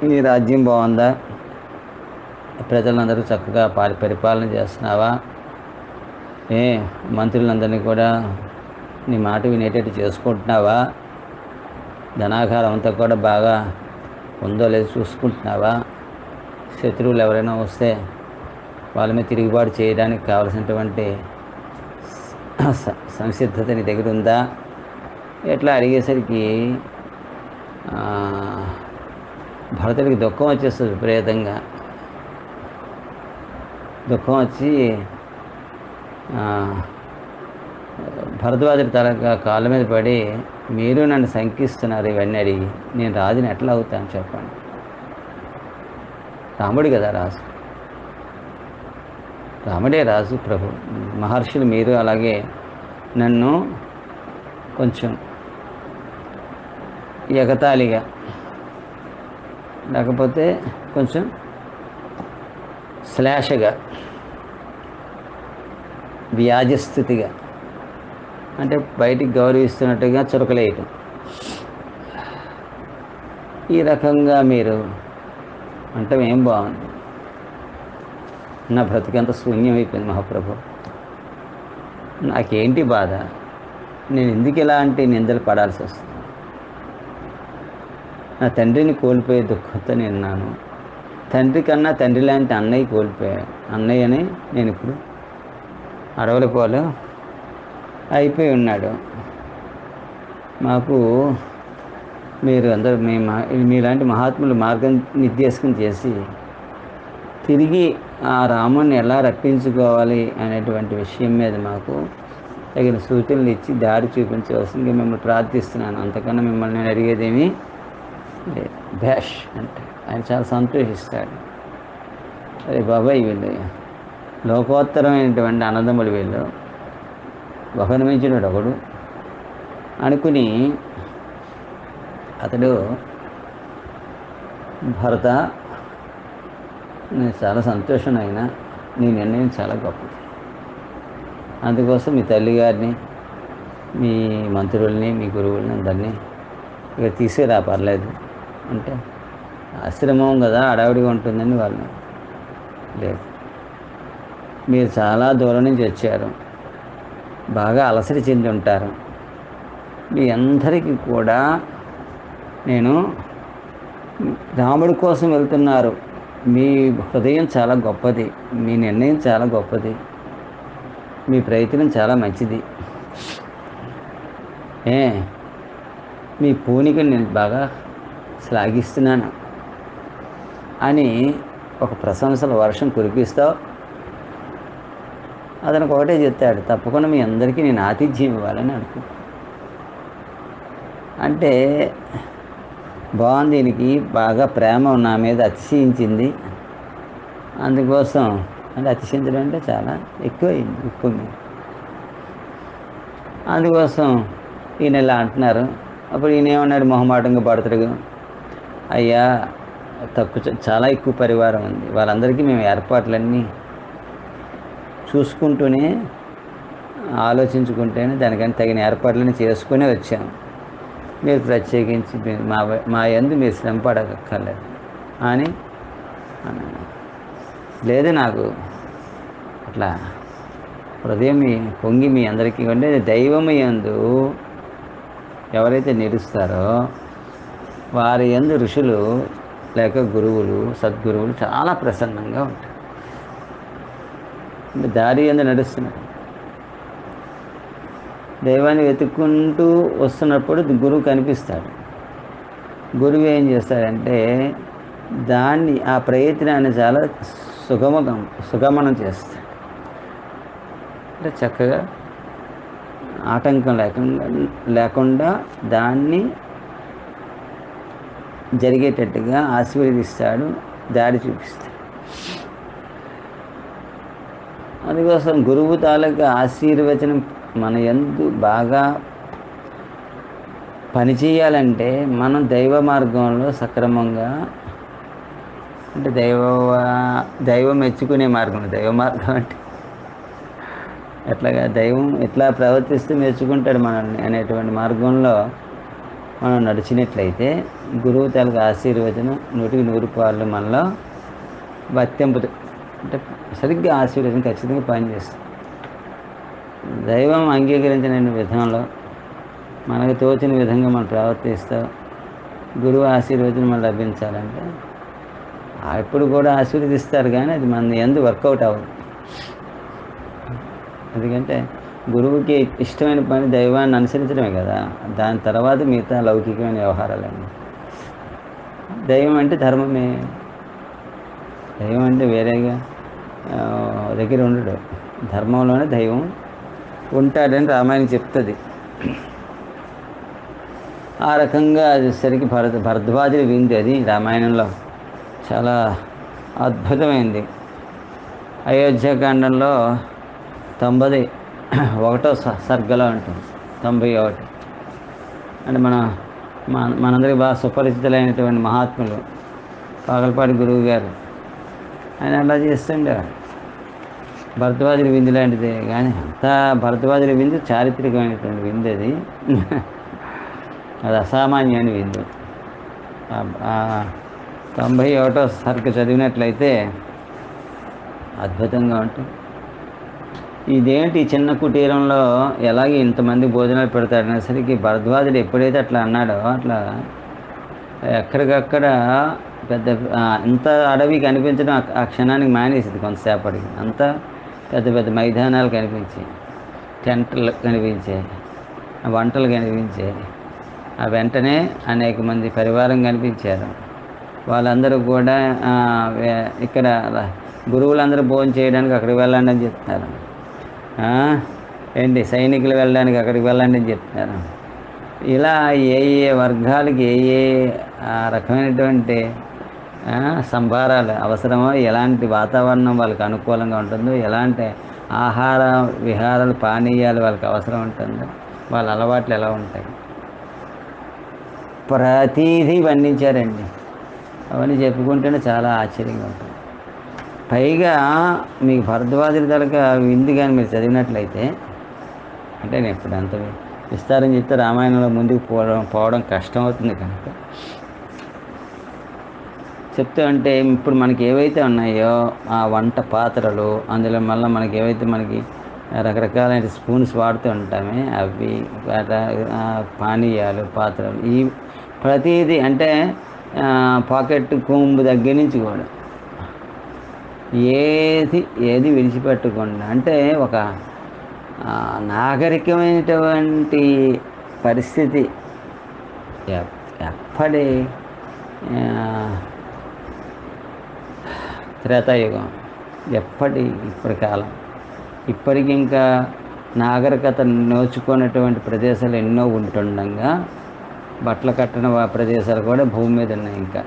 ఈ రాజ్యం బాగుందా, ప్రజలందరూ చక్కగా పరిపాలన చేస్తున్నావా, మంత్రులందరినీ కూడా నీ మాట వినేటట్టు చేసుకుంటున్నావా, ధనాగారం అంతా కూడా బాగా ఉందో లేదో చూసుకుంటున్నావా, శత్రువులు ఎవరైనా వస్తే వాళ్ళ మీద తిరుగుబాటు చేయడానికి కావలసినటువంటి సంసిద్ధత నీ దగ్గర ఉందా, ఎట్లా అడిగేసరికి భరతుడికి దుఃఖం వచ్చేస్తుంది. విపరీతంగా దుఃఖం వచ్చి భరద్వాజుడి కాళ్ళ మీద పడి, మీరు నన్ను శంకిస్తున్నారు ఇవన్నీ అడిగి, నేను రాజుని ఎట్లా అవుతాను చెప్పండి. రాముడు కదా రాజు, రాముడే రాజు ప్రభు. మహర్షులు మీరు అలాగే నన్ను కొంచెం ఎగతాళిగా, లేకపోతే కొంచెం శ్లేషగా, వ్యాజస్థితిగా, అంటే బయటికి గౌరవిస్తున్నట్టుగా చురకలేయటం, ఈ రకంగా మీరు అంటే ఏం బాగుంది. నా బ్రతికంత శూన్యమైపోయింది మహాప్రభు, నాకేంటి బాధ, నేను ఎందుకు ఇలాంటి నిందలు పడాల్సి వస్తుంది, నా తండ్రిని కోల్పోయే దుఃఖంతో నేనున్నాను, తండ్రి కన్నా తండ్రి లాంటి అన్నయ్య కోల్పోయాను, అన్నయ్యని నేను ఇప్పుడు అడవుల పోలు అయిపోయి ఉన్నాడు. మాకు మీరు అందరూ మీలాంటి మహాత్ములు మార్గం నిర్దేశం చేసి తిరిగి ఆ రాముని ఎలా రప్పించుకోవాలి అనేటువంటి విషయం మీద మాకు తగిన సూచనలు ఇచ్చి దారి చూపించవలసిందిగా మిమ్మల్ని ప్రార్థిస్తున్నాను. అంతకన్నా మిమ్మల్ని నేను అడిగేదేమీ లేదు. భేష్ అంటే ఆయన చాలా సంతోషిస్తాడు. అరే బాబాయ్, వీళ్ళు లోకోత్తరమైనటువంటి అన్నదమ్ములు, వీళ్ళు ఒకరి మించినడు ఒకడు అనుకుని అతడు, భరత, నేను చాలా సంతోషం అయినా నీ నిర్ణయం చాలా గొప్పది. అందుకోసం మీ తల్లిగారిని, మీ మంత్రుల్ని, మీ గురువుల్ని అందరినీ ఇక తీసుకురా, పర్లేదు అంటే, ఆశ్రమం కదా అడావిడిగా ఉంటుందని వాళ్ళు, లేదు, మీరు చాలా దూరం నుంచి వచ్చారు, బాగా అలసట చెంది ఉంటారు, మీ అందరికీ కూడా నేను, రాముడి కోసం వెళ్తున్నారు, మీ హృదయం చాలా గొప్పది, మీ నిర్ణయం చాలా గొప్పది, మీ ప్రయత్నం చాలా మంచిది, మీ పూనికని నేను బాగా శ్లాఘిస్తున్నాను అని ఒక ప్రశంసల వర్షం కురిపిస్తావు. అతనికి ఒకటే చెప్తాడు, తప్పకుండా మీ అందరికీ నేను ఆతిథ్యం ఇవ్వాలని అనుకో. అంటే బాగుంది, దీనికి బాగా ప్రేమ నా మీద అతిశయించింది, అందుకోసం అంటే అతిశయించడం అంటే చాలా ఎక్కువైంది, ఎక్కువ. అందుకోసం ఈయన ఇలా అంటున్నారు. అప్పుడు ఈయన ఏమన్నాడు, మొహమాటంగా పడతాడు, అయ్యా చాలా ఎక్కువ పరివారం ఉంది, వాళ్ళందరికీ మేము ఏర్పాట్లన్నీ చూసుకుంటూనే ఆలోచించుకుంటేనే దానికని తగిన ఏర్పాట్లన్నీ చేసుకునే వచ్చాము, మీరు ప్రత్యేకించి మా యందు మీరు శ్రమ పడక్కర్లేదు అని అన్నాడు. లేదు, నాకు అట్లా హృదయం పొంగి మీ అందరికీ అంటే దైవము యందు ఎవరైతే నిలుస్తారో వారి యందు ఋషులు లేక గురువులు, సద్గురువులు చాలా ప్రసన్నంగా ఉంటారు. దారి యందు నడుస్తున్నారు, దైవాన్ని వెతుక్కుంటూ వస్తున్నప్పుడు గురువు కనిపిస్తాడు. గురువు ఏం చేస్తాడంటే దాన్ని, ఆ ప్రయత్నాన్ని చాలా సుగమనం చేస్తాడు. అంటే చక్కగా ఆటంకం లేకుండా దాన్ని జరిగేటట్టుగా ఆశీర్వదిస్తాడు, దారి చూపిస్తాడు. అందుకోసం గురువు తాలూకా ఆశీర్వచనం మన యందు బాగా పనిచేయాలంటే మనం దైవ మార్గంలో సక్రమంగా, అంటే దైవం మెచ్చుకునే మార్గం. దైవ మార్గం అంటే ఎట్లాగా, దైవం ఎట్లా ప్రవర్తిస్తూ మెచ్చుకుంటాడు మనల్ని అనేటువంటి మార్గంలో మనం నడిచినట్లయితే గురువు తాలూకా ఆశీర్వచనం 100% మనలో వర్తింపుతుంది. అంటే సరిగ్గా ఆశీర్వచనం ఖచ్చితంగా పనిచేస్తుంది. దైవం అంగీకరించిన విధంలో మనకు తోచిన విధంగా మనం ప్రవర్తిస్తూ గురువు ఆశీర్వచనం మనం లభించాలంటే ఎప్పుడు కూడా ఆశీర్వదిస్తారు, కానీ అది మన యందు వర్కౌట్ అవ్వదు. ఎందుకంటే గురువుకి ఇష్టమైన పని దైవాన్ని అనుసరించడమే కదా, దాని తర్వాత మిగతా లౌకికమైన వ్యవహారాలన్నీ. దైవం అంటే ధర్మమే, దైవం అంటే వేరేగా దగ్గర ఉండడు, ధర్మంలోనే దైవం ఉంటాడని రామాయణం చెప్తుంది. ఆ రకంగా వచ్చేసరికి భరద్వాజుడి విందు అది రామాయణంలో చాలా అద్భుతమైంది. అయోధ్యాకాండంలో 91వ సర్గలో ఉంటుంది. 91 అంటే మనందరికీ బాగా సుపరిచితులైనటువంటి మహాత్ములు పాగలపాటి గురువు గారు, ఆయన అలా చేస్తుండేవాడు. భరద్వాజుడి విందు లాంటిదే, కానీ అంతా భరద్వాజుడి విందు చారిత్రకమైనటువంటి విందు అది. అది అసామాన్యమైన విందు. 91వ సర్గ చదివినట్లయితే అద్భుతంగా ఉంటుంది. ఇదేంటి చిన్న కుటీరంలో ఎలాగే ఇంతమంది భోజనాలు పెడతాడనేసరికి భరద్వాజుడు ఎప్పుడైతే అట్లా అన్నాడో అట్లా ఎక్కడికక్కడ పెద్ద అంత అడవి కనిపించడం ఆ క్షణానికి మానేసింది. కొంతసేపటికి అంతా పెద్ద పెద్ద మైదానాలు కనిపించాయి, టెంట్లు కనిపించాయి, వంటలు కనిపించాయి. ఆ వెంటనే అనేక మంది పరివారం కనిపించారు. వాళ్ళందరూ కూడా ఇక్కడ గురువులందరూ భోజనం చేయడానికి అక్కడికి వెళ్ళండి అని చెప్తున్నారు. ఏంటి సైనికులు వెళ్ళడానికి అక్కడికి వెళ్ళండి అని చెప్తున్నారు. ఇలా ఏ ఏ వర్గాలకి ఏ రకమైనటువంటి సంభారాలు అవసరమో, ఎలాంటి వాతావరణం వాళ్ళకి అనుకూలంగా ఉంటుందో, ఎలాంటి ఆహార విహారాలు పానీయాలు వాళ్ళకి అవసరం ఉంటుందో వాళ్ళ అలవాట్లు ఎలా ఉంటాయి, ప్రతీదీ వర్ణించారండి. అవన్నీ చెప్పుకుంటేనే చాలా ఆశ్చర్యంగా ఉంటుంది. పైగా మీకు భరద్వాజుల తాలూకా విందు కానీ మీరు చదివినట్లయితే, అంటే నేను ఇప్పుడు అంత విస్తారం చెప్తే రామాయణంలో ముందుకు పోవడం కష్టం అవుతుంది కనుక చెప్తూ అంటే, ఇప్పుడు మనకి ఏవైతే ఉన్నాయో ఆ వంట పాత్రలు, అందులో మళ్ళీ మనకి ఏవైతే మనకి రకరకాలైన స్పూన్స్ వాడుతూ ఉంటామే అవి, పానీయాలు, పాత్రలు, ఈ ప్రతిదీ అంటే పాకెట్ కుంబు దగ్గర నుంచి కూడా ఏది విడిచిపెట్టకుండా, అంటే ఒక నాగరికమైనటువంటి పరిస్థితి ఎప్పటి త్రేతాయుగం, ఇప్పటి కాలం, ఇప్పటికి ఇంకా నాగరికత నోచుకున్నటువంటి ప్రదేశాలు ఎన్నో ఉంటుండగా బట్టలు కట్టిన ప్రదేశాలు కూడా భూమి మీద ఉన్నాయి. ఇంకా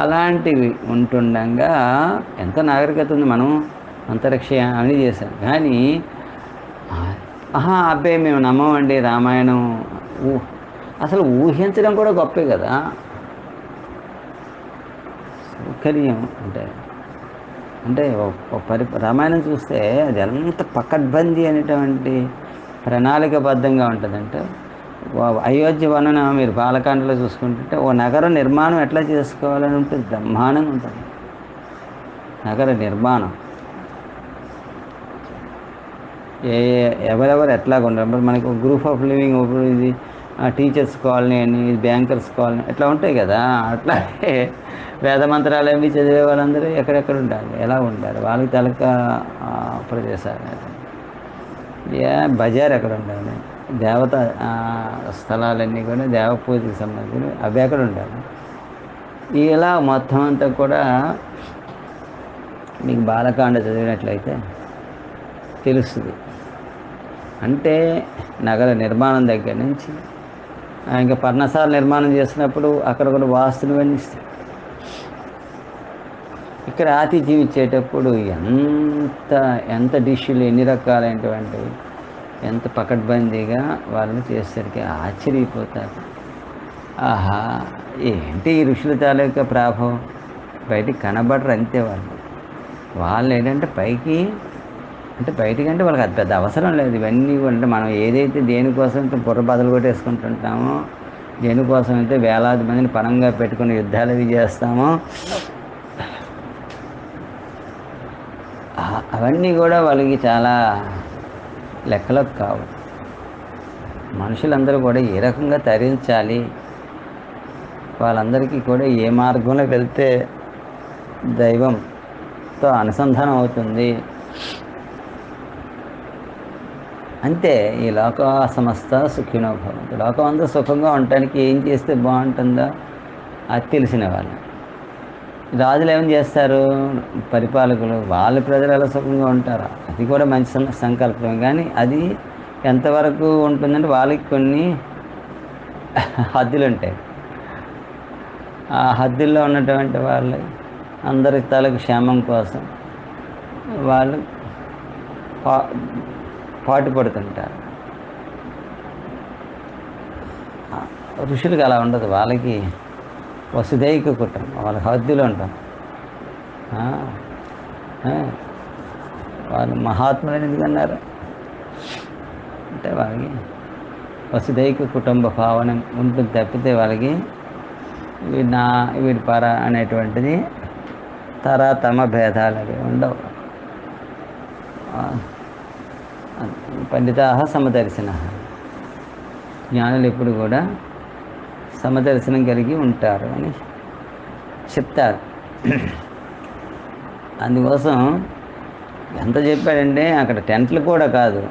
అలాంటివి ఉంటుండగా ఎంత నాగరికత ఉంది. మనం అంతరిక్ష అని చేశాం, కానీ అబ్బాయి మేము నమ్మమండి రామాయణం, అసలు ఊహించడం కూడా గొప్పే కదా. సౌకర్యం అంటే రామాయణం చూస్తే అది ఎంత పకడ్బందీ అనేటువంటి ప్రణాళికబద్ధంగా ఉంటుందంటే, అయోధ్య వర్ణన మీరు బాలకాండలో చూసుకుంటుంటే ఓ నగర నిర్మాణం ఎట్లా చేసుకోవాలని ఉంటుంది, బ్రహ్మాండంగా ఉంటుంది నగర నిర్మాణం. ఎవరెవరు ఎట్లాగా ఉంటారు, మనకి ఒక గ్రూప్ ఆఫ్ లివింగ్, ఇది టీచర్స్ కాలనీ అని, బ్యాంకర్స్ కాలనీ ఎట్లా ఉంటాయి కదా. అట్లాగే వేదమంత్రాలు అవి చదివే వాళ్ళందరూ ఎక్కడెక్కడ ఉంటారు, ఎలా ఉంటారు, వాళ్ళకి తలక ప్రదేశాలు, బజార్ ఎక్కడ ఉండాలి, దేవత స్థలాలన్నీ కూడా దేవపూజకి సంబంధించి అవి ఎక్కడ ఉండాలి, ఇలా మొత్తం అంతా కూడా మీకు బాలకాండ చదివినట్లయితే తెలుస్తుంది. అంటే నగర నిర్మాణం దగ్గర నుంచి ఇంకా పర్ణశాల నిర్మాణం చేసినప్పుడు అక్కడ కూడా వాస్తులు వర్ణిస్తాయి. ఇక్కడ ఆతిథ్యం ఇచ్చేటప్పుడు ఎంత డిష్లు, ఎన్ని రకాలైనటువంటివి, ఎంత పకడ్బందీగా వాళ్ళని చేసేసరికి ఆశ్చర్యపోతారు. ఆహా, ఏంటి ఈ ఋషుల తాలూకా ప్రభావం, బయటికి కనబడరు అంతే. వాళ్ళు ఏంటంటే బయటికంటే వాళ్ళకి అది పెద్ద అవసరం లేదు. ఇవన్నీ అంటే మనం ఏదైతే దేనికోసం అయితే బుర్ర బదులు కొట్టేసుకుంటుంటామో, దేనికోసం అయితే వేలాది మందిని పరంగా పెట్టుకుని యుద్ధాలు అవి చేస్తామో, అవన్నీ కూడా వాళ్ళకి చాలా లెక్కలకు కావు. మనుషులందరూ కూడా ఏ రకంగా తరించాలి, వాళ్ళందరికీ కూడా ఏ మార్గంలో వెళ్తే దైవంతో అనుసంధానం అవుతుంది, అంతే. ఈ లోక సమస్త సుఖినో భవంతు, లోకం అంతా సుఖంగా ఉండటానికి ఏం చేస్తే బాగుంటుందో అది తెలిసిన వాళ్ళు. రాజులు ఏం చేస్తారు, పరిపాలకులు, వాళ్ళ ప్రజలు ఎలా సుఖంగా ఉంటారు, అది కూడా మంచి సంకల్పం. కానీ అది ఎంతవరకు ఉంటుందంటే వాళ్ళకి కొన్ని హద్దులు ఉంటాయి. ఆ హద్దుల్లో ఉన్నటువంటి వాళ్ళు అందరి తలకు క్షేమం కోసం వాళ్ళు పాటుపడుతుంటారు. ఋషులకు అలా ఉండదు, వాళ్ళకి వసుదైక కుటుంబం, వాళ్ళకి హద్దులు ఉంటాం. వాళ్ళు మహాత్ములని ఎందుకన్నారు అంటే వాళ్ళకి వసుదైక కుటుంబ భావన ఉంటుంది తప్పితే వాళ్ళకి వీడి పర అనేటువంటిది తమ భేదాలు అవి ఉండవు. పండితాహ సమదర్శన, జ్ఞానులు ఎప్పుడు కూడా సమదర్శనం కలిగి ఉంటారు అని చెప్తారు. అందుకోసం ఎంత చెప్పాడంటే అక్కడ టెంట్లు కూడా కాదు,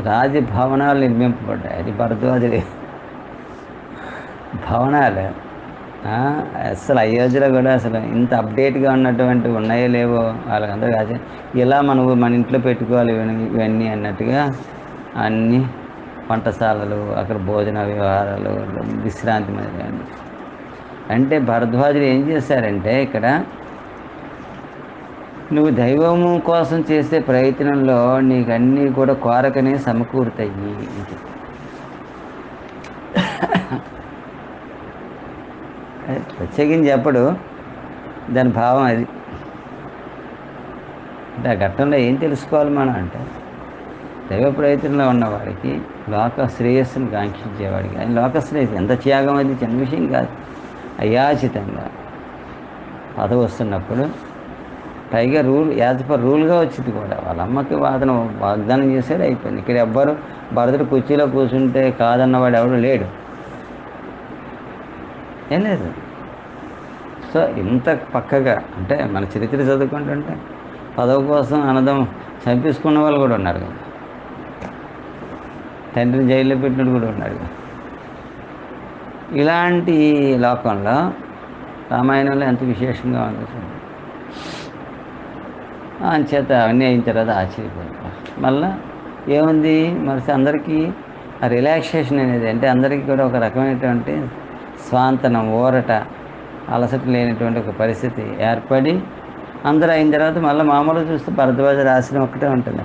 రాజభవనాలు నిర్మింపబడ్డాయి. అది భరద్వాజుడి భవనాలు. అసలు అయోధ్యలో కూడా అసలు ఇంత అప్డేట్గా ఉన్నటువంటి ఉన్నాయో లేవో వాళ్ళకందరూ కాదు. ఇలా మన ఇంట్లో పెట్టుకోవాలి ఇవన్నీ అన్నట్టుగా అన్నీ వంటశాలలు, అక్కడ భోజన వ్యవహారాలు, విశ్రాంతి మందిరాలు. అంటే భరద్వాజులు ఏం చేశారంటే ఇక్కడ నువ్వు దైవము కోసం చేసే ప్రయత్నంలో నీకు అన్నీ కూడా కోరకనే సమకూరుతాయి. ఇది ప్రత్యేకించి చెప్పడు, దాని భావం అది. అంటే ఆ ఘట్టంలో ఏం తెలుసుకోవాలి మనం అంటే, దైవ ప్రయత్నంలో ఉన్నవాడికి లోక శ్రేయస్సును కాంక్షించేవాడికి, అది లోక శ్రేయస్సు ఎంత త్యాగం, అది చిన్న విషయం కాదు. అయాచితంగా పదవి వస్తున్నప్పుడు పైగా యాజ్ పర్ రూల్గా వచ్చింది కూడా. వాళ్ళ అమ్మకి అతను వాగ్దానం చేశాడు, అయిపోయింది. ఇక్కడ ఎవ్వరు భరతుడు కుర్చీలో కూర్చుంటే కాదన్నవాడు ఎవడు లేడు, ఏం లేదు. సో ఇంత పక్కగా అంటే మన చరిత్ర చదువుకుంటుంటే పదవి కోసం అన్నదం చంపేసుకున్న వాళ్ళు కూడా ఉన్నారు కదా, తండ్రిని జైల్లో పెట్టినట్టు కూడా ఉన్నాడు కదా. ఇలాంటి లోకంలో రామాయణంలో ఎంత విశేషంగా ఉంది చూడండి. అంచేత అవన్నీ అయిన తర్వాత ఆశ్చర్యపోతారు. మళ్ళీ ఏముంది మరి అందరికీ ఆ రిలాక్సేషన్ అనేది, అంటే అందరికీ కూడా ఒక రకమైనటువంటి స్వాంతనం, ఊరట, అలసట లేనటువంటి ఒక పరిస్థితి ఏర్పడి అందరూ అయిన తర్వాత మళ్ళీ మామూలుగా చూస్తే భరద్వాజ ఆశ్రమం ఒక్కటే ఉంటుంది.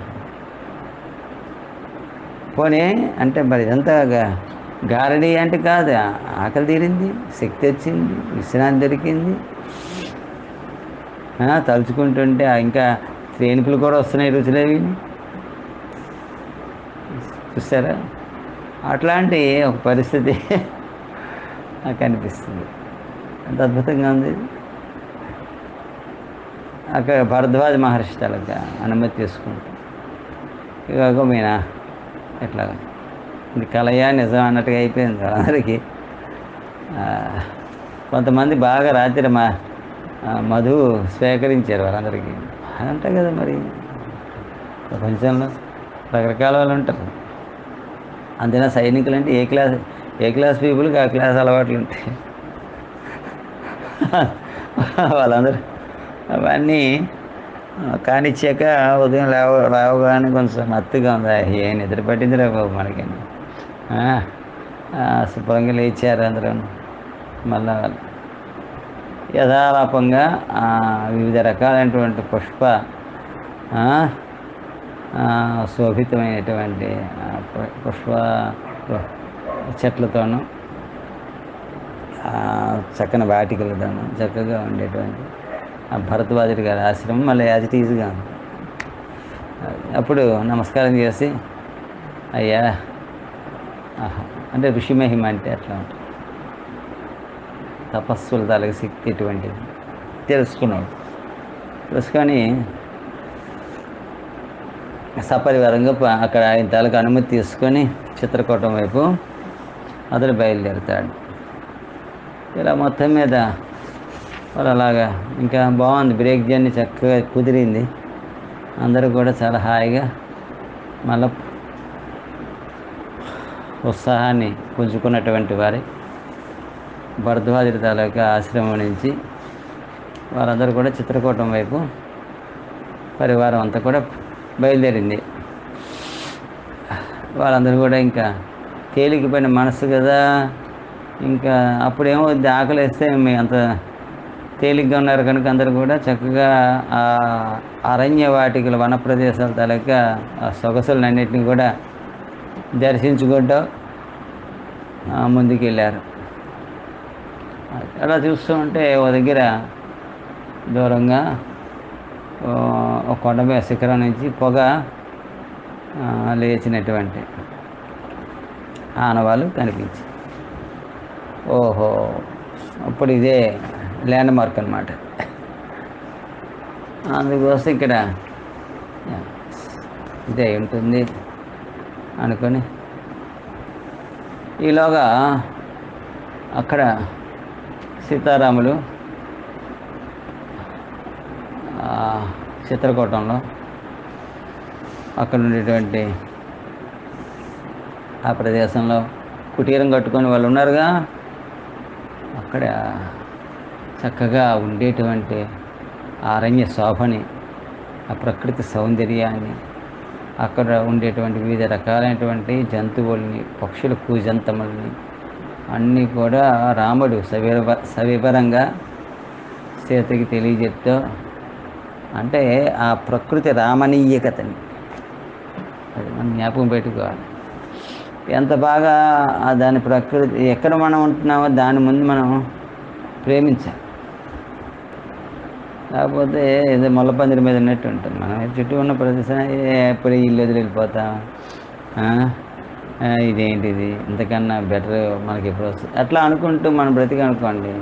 పోనీ అంటే మరి ఇదంతా గారడీ అంటే కాదు, ఆకలి తీరింది, శక్తి వచ్చింది, విశ్రాంతి దొరికింది. తలుచుకుంటుంటే ఇంకా శ్రేణుకులు కూడా వస్తున్నాయి, రుచులేవి చూస్తారా. అట్లాంటి ఒక పరిస్థితి నాకు అనిపిస్తుంది. ఎంత అద్భుతంగా ఉంది. అక్కడ భరద్వాజ మహర్షి తలక అనుమతి తీసుకుంటాం. ఇవాగ మీనా ఎట్లా ఇది కలయా నిజం అన్నట్టుగా అయిపోయింది అందరికీ. కొంతమంది బాగా రాత్రి మధు స్వీకరించారు వాళ్ళందరికీ. అంతే కదా మరి, ప్రపంచంలో రకరకాల వాళ్ళు ఉంటారు. అంతేనా సైనికులు అంటే ఏ క్లాస్ పీపుల్కి ఆ క్లాస్ అలవాట్లు ఉంటాయి. వాళ్ళందరూ అవన్నీ కానిచ్చాక ఉదయం లేవగానే కొంచెం మత్తుగా ఉంది. ఏ నిద్ర పట్టింది రా బాబు మనకి. శుభ్రంగా లేచారు అందరూ. మళ్ళా యథాలాపంగా వివిధ రకాలైనటువంటి శోభితమైనటువంటి పుష్ప చెట్లతోనూ చక్కని వాటికలతోనూ చక్కగా ఉండేటువంటి ఆ భరద్వాజుడి గారి ఆశ్రమం మళ్ళీ యాజ్ ఇట్ ఈజ్గా ఉంది. అప్పుడు నమస్కారం చేసి, అయ్యా అంటే ఋషి మహిమ అంటే అట్లా ఉంటుంది. తపస్సుల తాలూకు శక్తి ఇటువంటిది తెలుసుకున్నాడు. తెలుసుకొని సపరివారంగా అక్కడ ఆయన తాలూకు అనుమతి తీసుకొని చిత్రకూటం వైపు అతడు బయలుదేరుతాడు. ఇలా మొత్తం మీద వాళ్ళు అలాగా ఇంకా బాగుంది. బ్రేక్ జర్నీ చక్కగా కుదిరింది. అందరూ కూడా చాలా హాయిగా మళ్ళీ ఉత్సాహాన్ని పుంజుకున్నటువంటి వారి భరద్వాజుడి తాలూకా ఆశ్రమం నుంచి వారందరూ కూడా చిత్రకూటం వైపు పరివారం అంతా కూడా బయలుదేరింది. వాళ్ళందరూ కూడా ఇంకా తేలికపైన మనసు కదా, ఇంకా అప్పుడేమో ఆకలి వేస్తే అంత తేలిగ్గా ఉన్నారు కనుక అందరూ కూడా చక్కగా ఆ అరణ్య వాటికలు, వన ప్రదేశాల తాలూకా ఆ సొగసులన్నింటినీ కూడా దర్శించుకుంటూ ముందుకెళ్ళారు. అలా చూస్తూ ఉంటే ఓ దగ్గర దూరంగా ఒక కొండ మీద శిఖరం నుంచి పొగ లేచినటువంటి ఆనవాళ్ళు కనిపించి, ఓహో అప్పుడు ఇదే ల్యాండ్ మార్క్ అన్నమాట. అందుకోసం ఇక్కడ ఇదే ఉంటుంది అనుకొని ఈలోగా అక్కడ సీతారాములు చిత్రకూటంలో అక్కడ ఉండేటువంటి ఆ ప్రదేశంలో కుటీరం కట్టుకొని వాళ్ళు ఉన్నారుగా, అక్కడ చక్కగా ఉండేటువంటి అరణ్య శోభని, ఆ ప్రకృతి సౌందర్యాన్ని, అక్కడ ఉండేటువంటి వివిధ రకాలైనటువంటి జంతువుల్ని, పక్షుల కూజంతముల్ని అన్నీ కూడా రాముడు సవివరంగా సీతకి తెలియజెప్తూ అంటే ఆ ప్రకృతి రామణీయకతని అది మనం జ్ఞాపకం పెట్టుకోవాలి. ఎంత బాగా దాని ప్రకృతి ఎక్కడ మనం ఉంటున్నామో దాని ముందు మనం ప్రేమించాలి. కాకపోతే ఏదో ముళ్ళపందిరి మీద ఉన్నట్టు ఉంటుంది. మనం చుట్టూ ఉన్న ప్రదేశాన్ని ఎప్పుడు ఇల్లు వదిలి వెళ్ళిపోతాం, ఇదేంటిది ఇంతకన్నా బెటర్ మనకి ఎప్పుడు వస్తుంది అట్లా అనుకుంటూ మనం బ్రతికి అనుకోండి,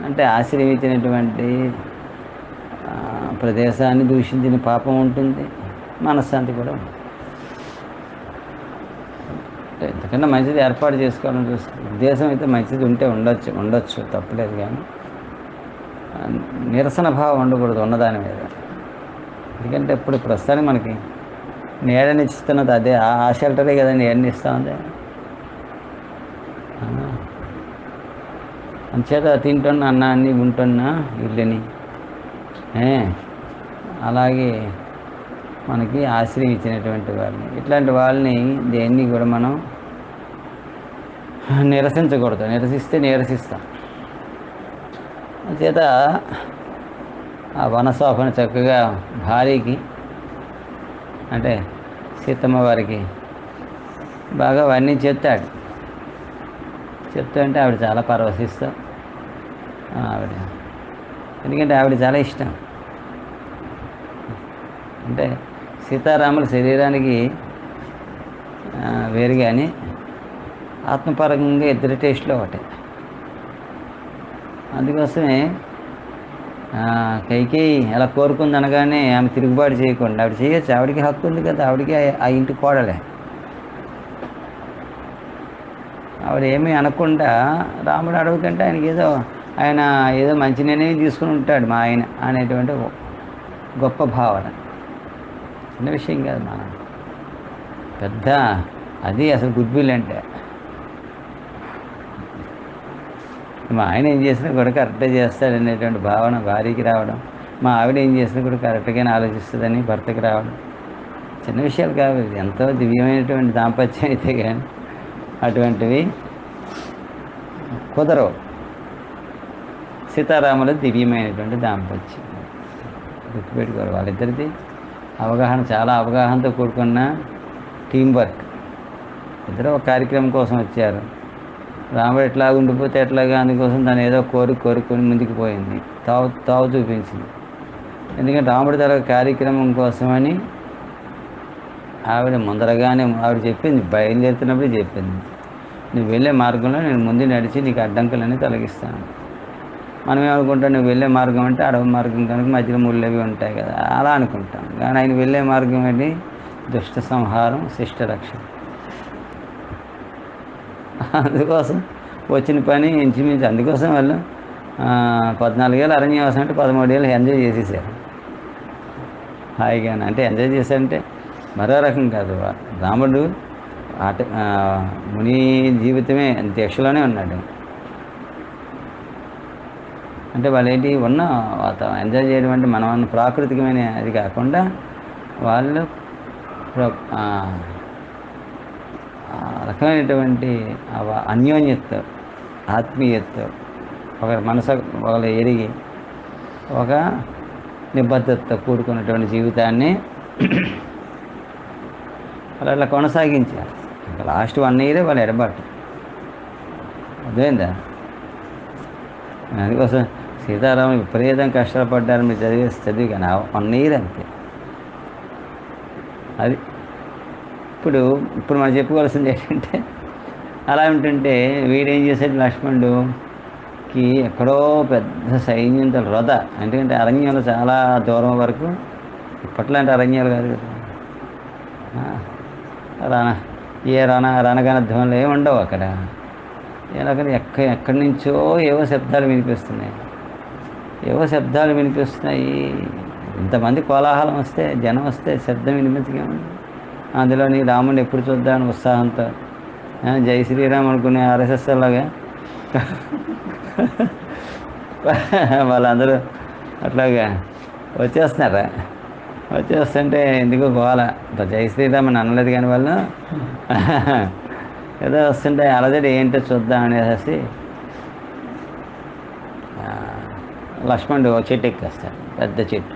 అంటే ఆశ్రయించినటువంటి ప్రదేశాన్ని దూషించిన పాపం ఉంటుంది, మనశ్శాంతి కూడా ఉంటుంది. అంటే ఇంతకన్నా మంచిది ఏర్పాటు చేసుకోవాలని చూస్తుంది. ఉద్దేశం అయితే మంచిది ఉంటే ఉండొచ్చు తప్పలేదు, కానీ నిరసన భావం ఉండకూడదు ఉన్నదాని మీద. ఎందుకంటే ఇప్పుడు ప్రస్తుతానికి మనకి నీడనిస్తున్నది అదే, ఆ షెల్టరే కదా నీడని ఇస్తూ ఉంది. అంచేత తింటున్నా అన్నాన్ని ఉంటున్నా ఇల్లుని, అలాగే మనకి ఆశ్రయించినటువంటి వాళ్ళని, ఇట్లాంటి వాళ్ళని దేన్ని కూడా మనం నిరసించకూడదు. నిరసిస్తే నిరసిస్తాం. చేత ఆ వనశోభను చక్కగా భార్యకి అంటే సీతమ్మ వారికి బాగా వర్ణించి చెప్తాడు. చెప్తుంటే ఆవిడ చాలా పరవశిస్తాం. ఆవిడ ఎందుకంటే ఆవిడ చాలా ఇష్టం. అంటే సీతారాముల శరీరానికి వేరు, కానీ ఆత్మపరంగా ఇద్దరి టేస్ట్లో ఒకటే. అందుకోసమే కైకేయి ఎలా కోరుకుంది అనగానే ఆమె తిరుగుబాటు చేయకుండా ఆవిడ చేయొచ్చు. ఆవిడికి హక్కు ఉంది కదా, ఆవిడికి ఆ ఇంటి కోడలే. ఆవిడ ఏమీ అనకుండా రాముడు అడగకంటే ఆయన ఏదో మంచి నిర్ణయం తీసుకుని ఉంటాడు మా ఆయన అనేటువంటి గొప్ప భావన. చిన్న విషయం కాదు, మన పెద్ద అది అసలు గుడ్విల్ అంటే. మా ఆయన ఏం చేసినా కూడా కరెక్ట్గా చేస్తాడనేటువంటి భావన భార్యకి రావడం, మా ఆవిడ ఏం చేసినా కూడా కరెక్ట్గానే ఆలోచిస్తుందని భర్తకి రావడం చిన్న విషయాలు కావు. ఎంతో దివ్యమైనటువంటి దాంపత్యం అయితే కానీ అటువంటివి కుదరవు. సీతారాముల దివ్యమైనటువంటి దాంపత్యం గుర్తుపెట్టుకోవాలి. వాళ్ళిద్దరిది అవగాహన, చాలా అవగాహనతో కూడుకున్న టీం వర్క్. ఇద్దరు ఒక కార్యక్రమం కోసం వచ్చారు. రాముడు ఎట్లా ఉండిపోతే ఎట్లాగా, అందుకోసం తను ఏదో కోరుకొని ముందుకు పోయింది, తావు చూపించింది. ఎందుకంటే రాముడి తర కార్యక్రమం కోసమని ఆవిడ ముందరగానే ఆవిడ చెప్పింది, బయలుదేరుతున్నప్పుడు చెప్పింది, నువ్వు వెళ్ళే మార్గంలో నేను ముందు నడిచి నీకు అడ్డంకులన్నీ తొలగిస్తాను. మనం ఏమనుకుంటాం, నువ్వు వెళ్ళే మార్గం అంటే అడవి మార్గం కనుక మధ్యలో ముళ్ళవి ఉంటాయి కదా, అలా అనుకుంటాం. కానీ ఆయన వెళ్ళే మార్గం ఏంటి? దుష్ట సంహారం, శిష్ట రక్షణ. అందుకోసం వచ్చిన పని ఇంచుమించు. అందుకోసం వాళ్ళు 14 ఏళ్ళు అరణ్యవాసం అంటే 13 ఏళ్ళు ఎంజాయ్ చేసేసారు హాయిగానే. అంటే ఎంజాయ్ చేశారంటే మరో రకం కాదు. రాముడు ముని జీవితమే దీక్షలోనే ఉన్నాడు. అంటే వాళ్ళు ఏంటి ఉన్న వాతావరణం ఎంజాయ్ చేయడం అంటే మనం ప్రాకృతికమైన అది కాకుండా వాళ్ళు రకమైనటువంటి అన్యోన్యత, ఆత్మీయత, ఒక మనసు ఒకళ్ళు ఎరిగి ఒక నిబద్ధతతో కూడుకున్నటువంటి జీవితాన్ని వాళ్ళు అట్లా కొనసాగించారు. ఇంకా లాస్ట్ 1 ఇయరే వాళ్ళు ఎడబాటు. అదేందా? అందుకోసం సీతారాములు విపరీతం కష్టపడ్డారు. మీరు చదివి కానీ 1 ఇయర్ అంతే. అది ఇప్పుడు మనం చెప్పుకోవాల్సింది ఏంటంటే, అలా ఉంటుంటే వీడేం చేశాడు, లక్ష్మణుడికి ఎక్కడో పెద్ద సైన్యంతో రథ, ఎందుకంటే అరణ్యాలు చాలా దూరం వరకు, ఇప్పట్లాంటి అరణ్యాలు కాదు కదా, రణగణధ్వంలో ఏమి ఉండవు అక్కడ. ఎలాగని ఎక్కడి నుంచో ఏవో శబ్దాలు వినిపిస్తున్నాయి. ఇంతమంది కోలాహలం వస్తే, జనం వస్తే శబ్దం వినిపించకేముంది. అందులోని రాముడిని ఎప్పుడు చూద్దామని ఉత్సాహంతో జై శ్రీరామ్ అనుకునే ఆర్ఎస్ఎస్ లాగా వాళ్ళందరూ అట్లాగా వచ్చేస్తుంటే ఎందుకు గోల. జై శ్రీరామ్ అని అనలేదు కానీ వాళ్ళు ఏదో వస్తుంటే అలజడి ఏంటో చూద్దాం అనేసి లక్ష్మణుడు ఒక చెట్టు ఎక్కేస్తాడు, పెద్ద చెట్టు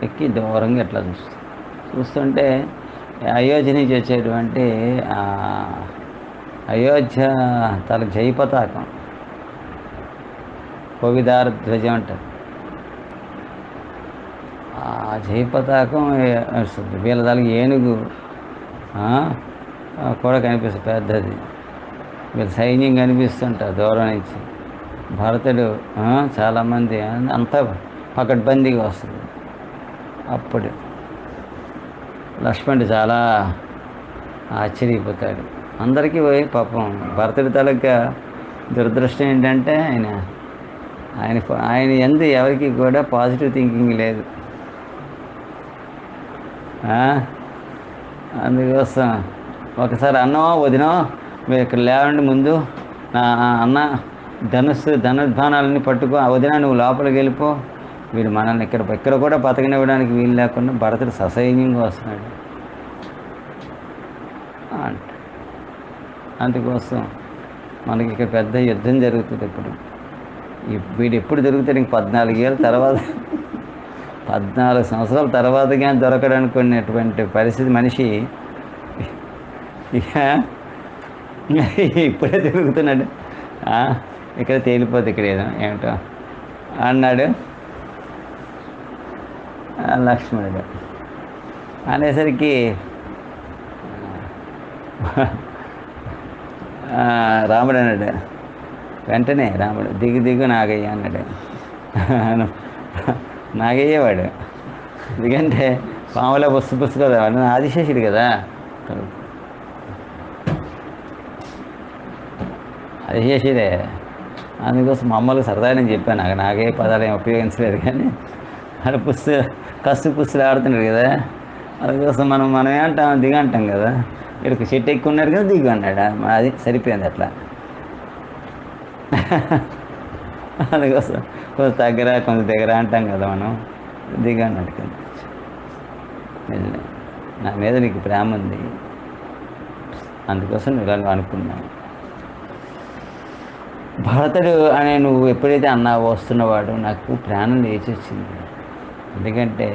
ఎక్కి దూరంగా ఎట్లా చూస్తుంటే అయోధ్య నుంచి వచ్చేటువంటి అయోధ్య తల జై పతాకం, కోవిదార ధ్వజం అంటారు. ఆ జై పతాకం వస్తుంది, వీళ్ళ తలకి ఏనుగు కూడా కనిపిస్తుంది పెద్దది, వీళ్ళ సైన్యం కనిపిస్తుంటారు దూరం నుంచి. భరతుడు చాలామంది అంతా పకడ్బందీగా వస్తుంది. అప్పుడు లక్ష్మణుడు చాలా ఆశ్చర్యపోతాడు. అందరికీ పోయి పాపం భరతుడి తాలూకా దురదృష్టం ఏంటంటే ఆయన ఎందు ఎవరికి కూడా పాజిటివ్ థింకింగ్ లేదు. అందుకోసం ఒకసారి అన్నమో వదినో మీరు ఇక్కడ లేవండి, ముందు నా అన్న ధనుర్బాణాలన్నీ పట్టుకో, వదిన నువ్వు లోపలికి వెళ్ళిపో, వీడు మనల్ని ఇక్కడ కూడా బతకనివ్వడానికి వీలు లేకుండా భరతుడు ససైన్యంగా వస్తున్నాడు అంట. అందుకోసం మనకి ఇక్కడ పెద్ద యుద్ధం జరుగుతుంది. ఇప్పుడు వీడు ఎప్పుడు జరుగుతాడు? ఇంక 14 ఏళ్ళ తర్వాత, 14 సంవత్సరాల తర్వాత కానీ దొరకడనుకునేటువంటి పరిస్థితి మనిషి ఇక ఇప్పుడే తిరుగుతున్నాడు. ఇక్కడ తేలిపోతే ఇక్కడ ఏమిటో అన్నాడు లక్ష్మణుడు. అనేసరికి రాముడు అన్నాడు, వెంటనే రాముడు దిగు నాగయ్య అన్నాడు. నాగయ్యేవాడు, ఎందుకంటే పాములో పుస్తు కదా, ఆదిశేషుడు కదా, ఆదిశేషుడే. అందుకోసం మామూలుగా సరదా నేను చెప్పాను, నాకు నాగే పదాలు ఏం ఉపయోగించలేదు, కానీ అది కస్తు పుస్తులు ఆడుతున్నాడు కదా, అందుకోసం మనం ఏమంటాం దిగంటాం కదా, ఇక్కడ చెట్టు ఎక్కువ ఉన్నాడు కదా దిగు అన్నాడు. అది సరిపోయింది అట్లా. అందుకోసం కొంచెం దగ్గర అంటాం కదా మనం, దిగు అన్నాడు కదా. నా మీద నీకు ప్రేమ ఉంది, అందుకోసం ఇలా అనుకున్నాను. భరతుడు అనే నువ్వు ఎప్పుడైతే అన్నావో వస్తున్నవాడు, నాకు ప్రాణం లేచి వచ్చింది. ఎందుకంటే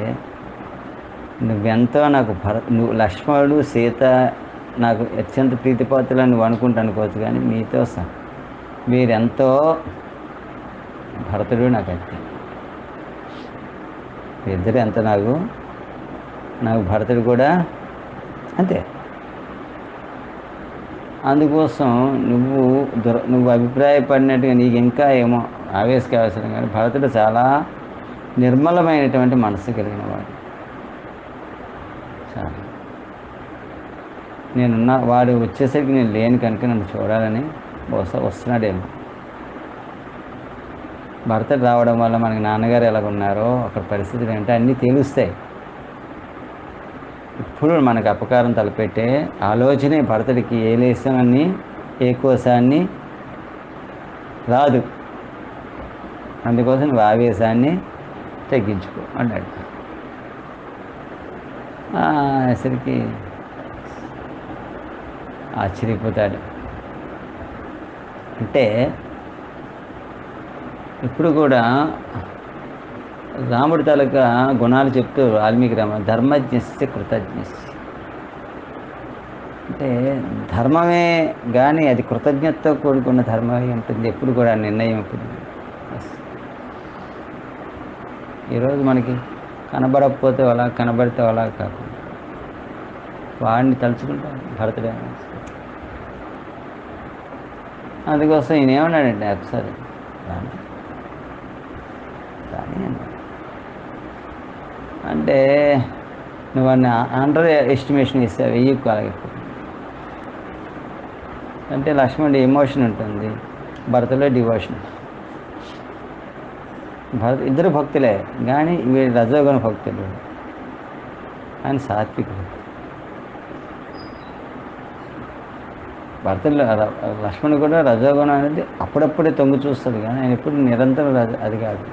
నువ్వెంతో నాకు నువ్వు లక్ష్మణుడు సీత నాకు అత్యంత ప్రీతిపాత్రులని నువ్వు అనుకోవచ్చు, కానీ మీతో మీరెంతో భరతుడు నాకు అంతే, ఇద్దరు ఎంత నాకు భరతుడు కూడా అంతే. అందుకోసం నువ్వు అభిప్రాయపడినట్టుగా నీకు ఇంకా ఏమో ఆవేశం అవసరం, కానీ భరతుడు చాలా నిర్మలమైనటువంటి మనసు కలిగిన వాడు. చాలా వాడు వచ్చేసరికి నేను లేని కనుక నన్ను చూడాలని వస్తున్నాడేమో. భరతుడు రావడం వల్ల మనకి నాన్నగారు ఎలాగున్నారో అక్కడ పరిస్థితులు ఏంటో అన్నీ తెలుస్తాయి. ఇప్పుడు మనకు అపకారం తలపెట్టే ఆలోచనే భరతుడికి ఏ లేసాన్ని ఏ కోశాన్ని రాదు. అందుకోసం నువ్వు ఆవేశాన్ని తగ్గించుకో అన్నాడు. అసలుకి ఆశ్చర్యపోతాడు. అంటే ఇప్పుడు కూడా రాముడి తాలూకా గుణాలు చెప్తూ వాల్మీకి రామ ధర్మజ్ఞస్య కృతజ్ఞస్య, అంటే ధర్మమే కానీ అది కృతజ్ఞతతో కూడుకున్న ధర్మమే ఉంటుంది. ఎప్పుడు కూడా నిర్ణయం ఉంటుంది. ఈరోజు మనకి కనబడకపోతే అలా, కనబడితే అలా కాకుండా వాడిని తలుచుకుంటాం భరతుడే. అందుకోసం ఈయన ఏమన్నాడంటే ఒకసారి కానీ అంటే నువ్వు అన్న అండర్ ఎస్టిమేషన్ ఇస్తావు, వెయ్యి ఎక్కువ. అంటే లక్ష్మణుడి ఎమోషన్ ఉంటుంది, భరతులో డివోషన్. ఇద్దరు భక్తులే, కానీ వీడు రజోగుణ భక్తులు, ఆయన సాత్వికుడు. భరతులు లక్ష్మణుడు కూడా రజోగుణం అనేది అప్పుడప్పుడే తొంగి చూస్తుంది, కానీ ఆయన ఎప్పుడు నిరంతరం అది కాదు.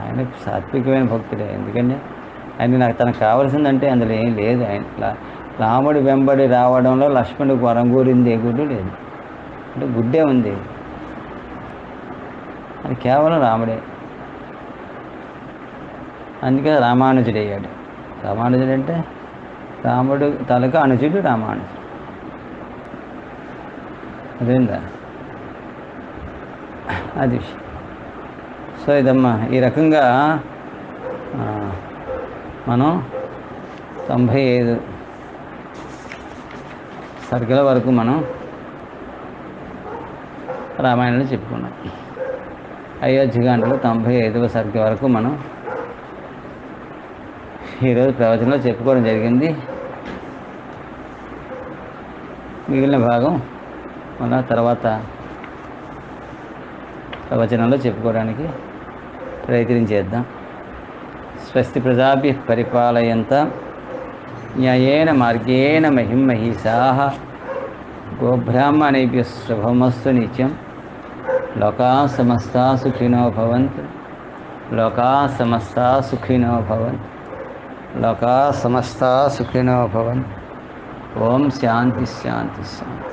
ఆయన సాత్వికమైన భక్తుడే. ఎందుకంటే ఆయన తనకు కావాల్సిందంటే అందులో ఏం లేదు. ఆయన రాముడి వెంబడి రావడంలో లక్ష్మణుడికి వరం కోరింది ఏ గుడ్డు లేదు, అంటే గుడ్డే ఉంది. అది కేవలం రాముడే. అందుకే రామానుజుడు అయ్యాడు. రామానుజుడు అంటే రాముడు తలకు అనుజుడు రామానుజుడు. అదేందా అది విషయం. సో ఇదమ్మా ఈ రకంగా మనం 95 సర్గల వరకు మనం రామాయణంలో చెప్పుకున్నాం. అయోధ్యకాండలో 95వ సర్గ వరకు మనం ఈరోజు ప్రవచనంలో చెప్పుకోవడం జరిగింది. మిగిలిన భాగం మన తర్వాత ప్రవచనంలో చెప్పుకోవడానికి ప్రయత్నించేద్దాం. స్వస్తి ప్రజాభ్యః పరిపాలయంతాం న్యాయేన మార్గేణ మహిం మహిషాః గోబ్రాహ్మణేభ్యః శుభమస్తు నిత్యం. లోకాః సమస్తాః సుఖినో భవంతు. లోకాః సమస్తాః సుఖినో భవంతు. లోకాః సమస్తాః సుఖినో భవంతు. ఓం శాంతి శాంతి శాంతి.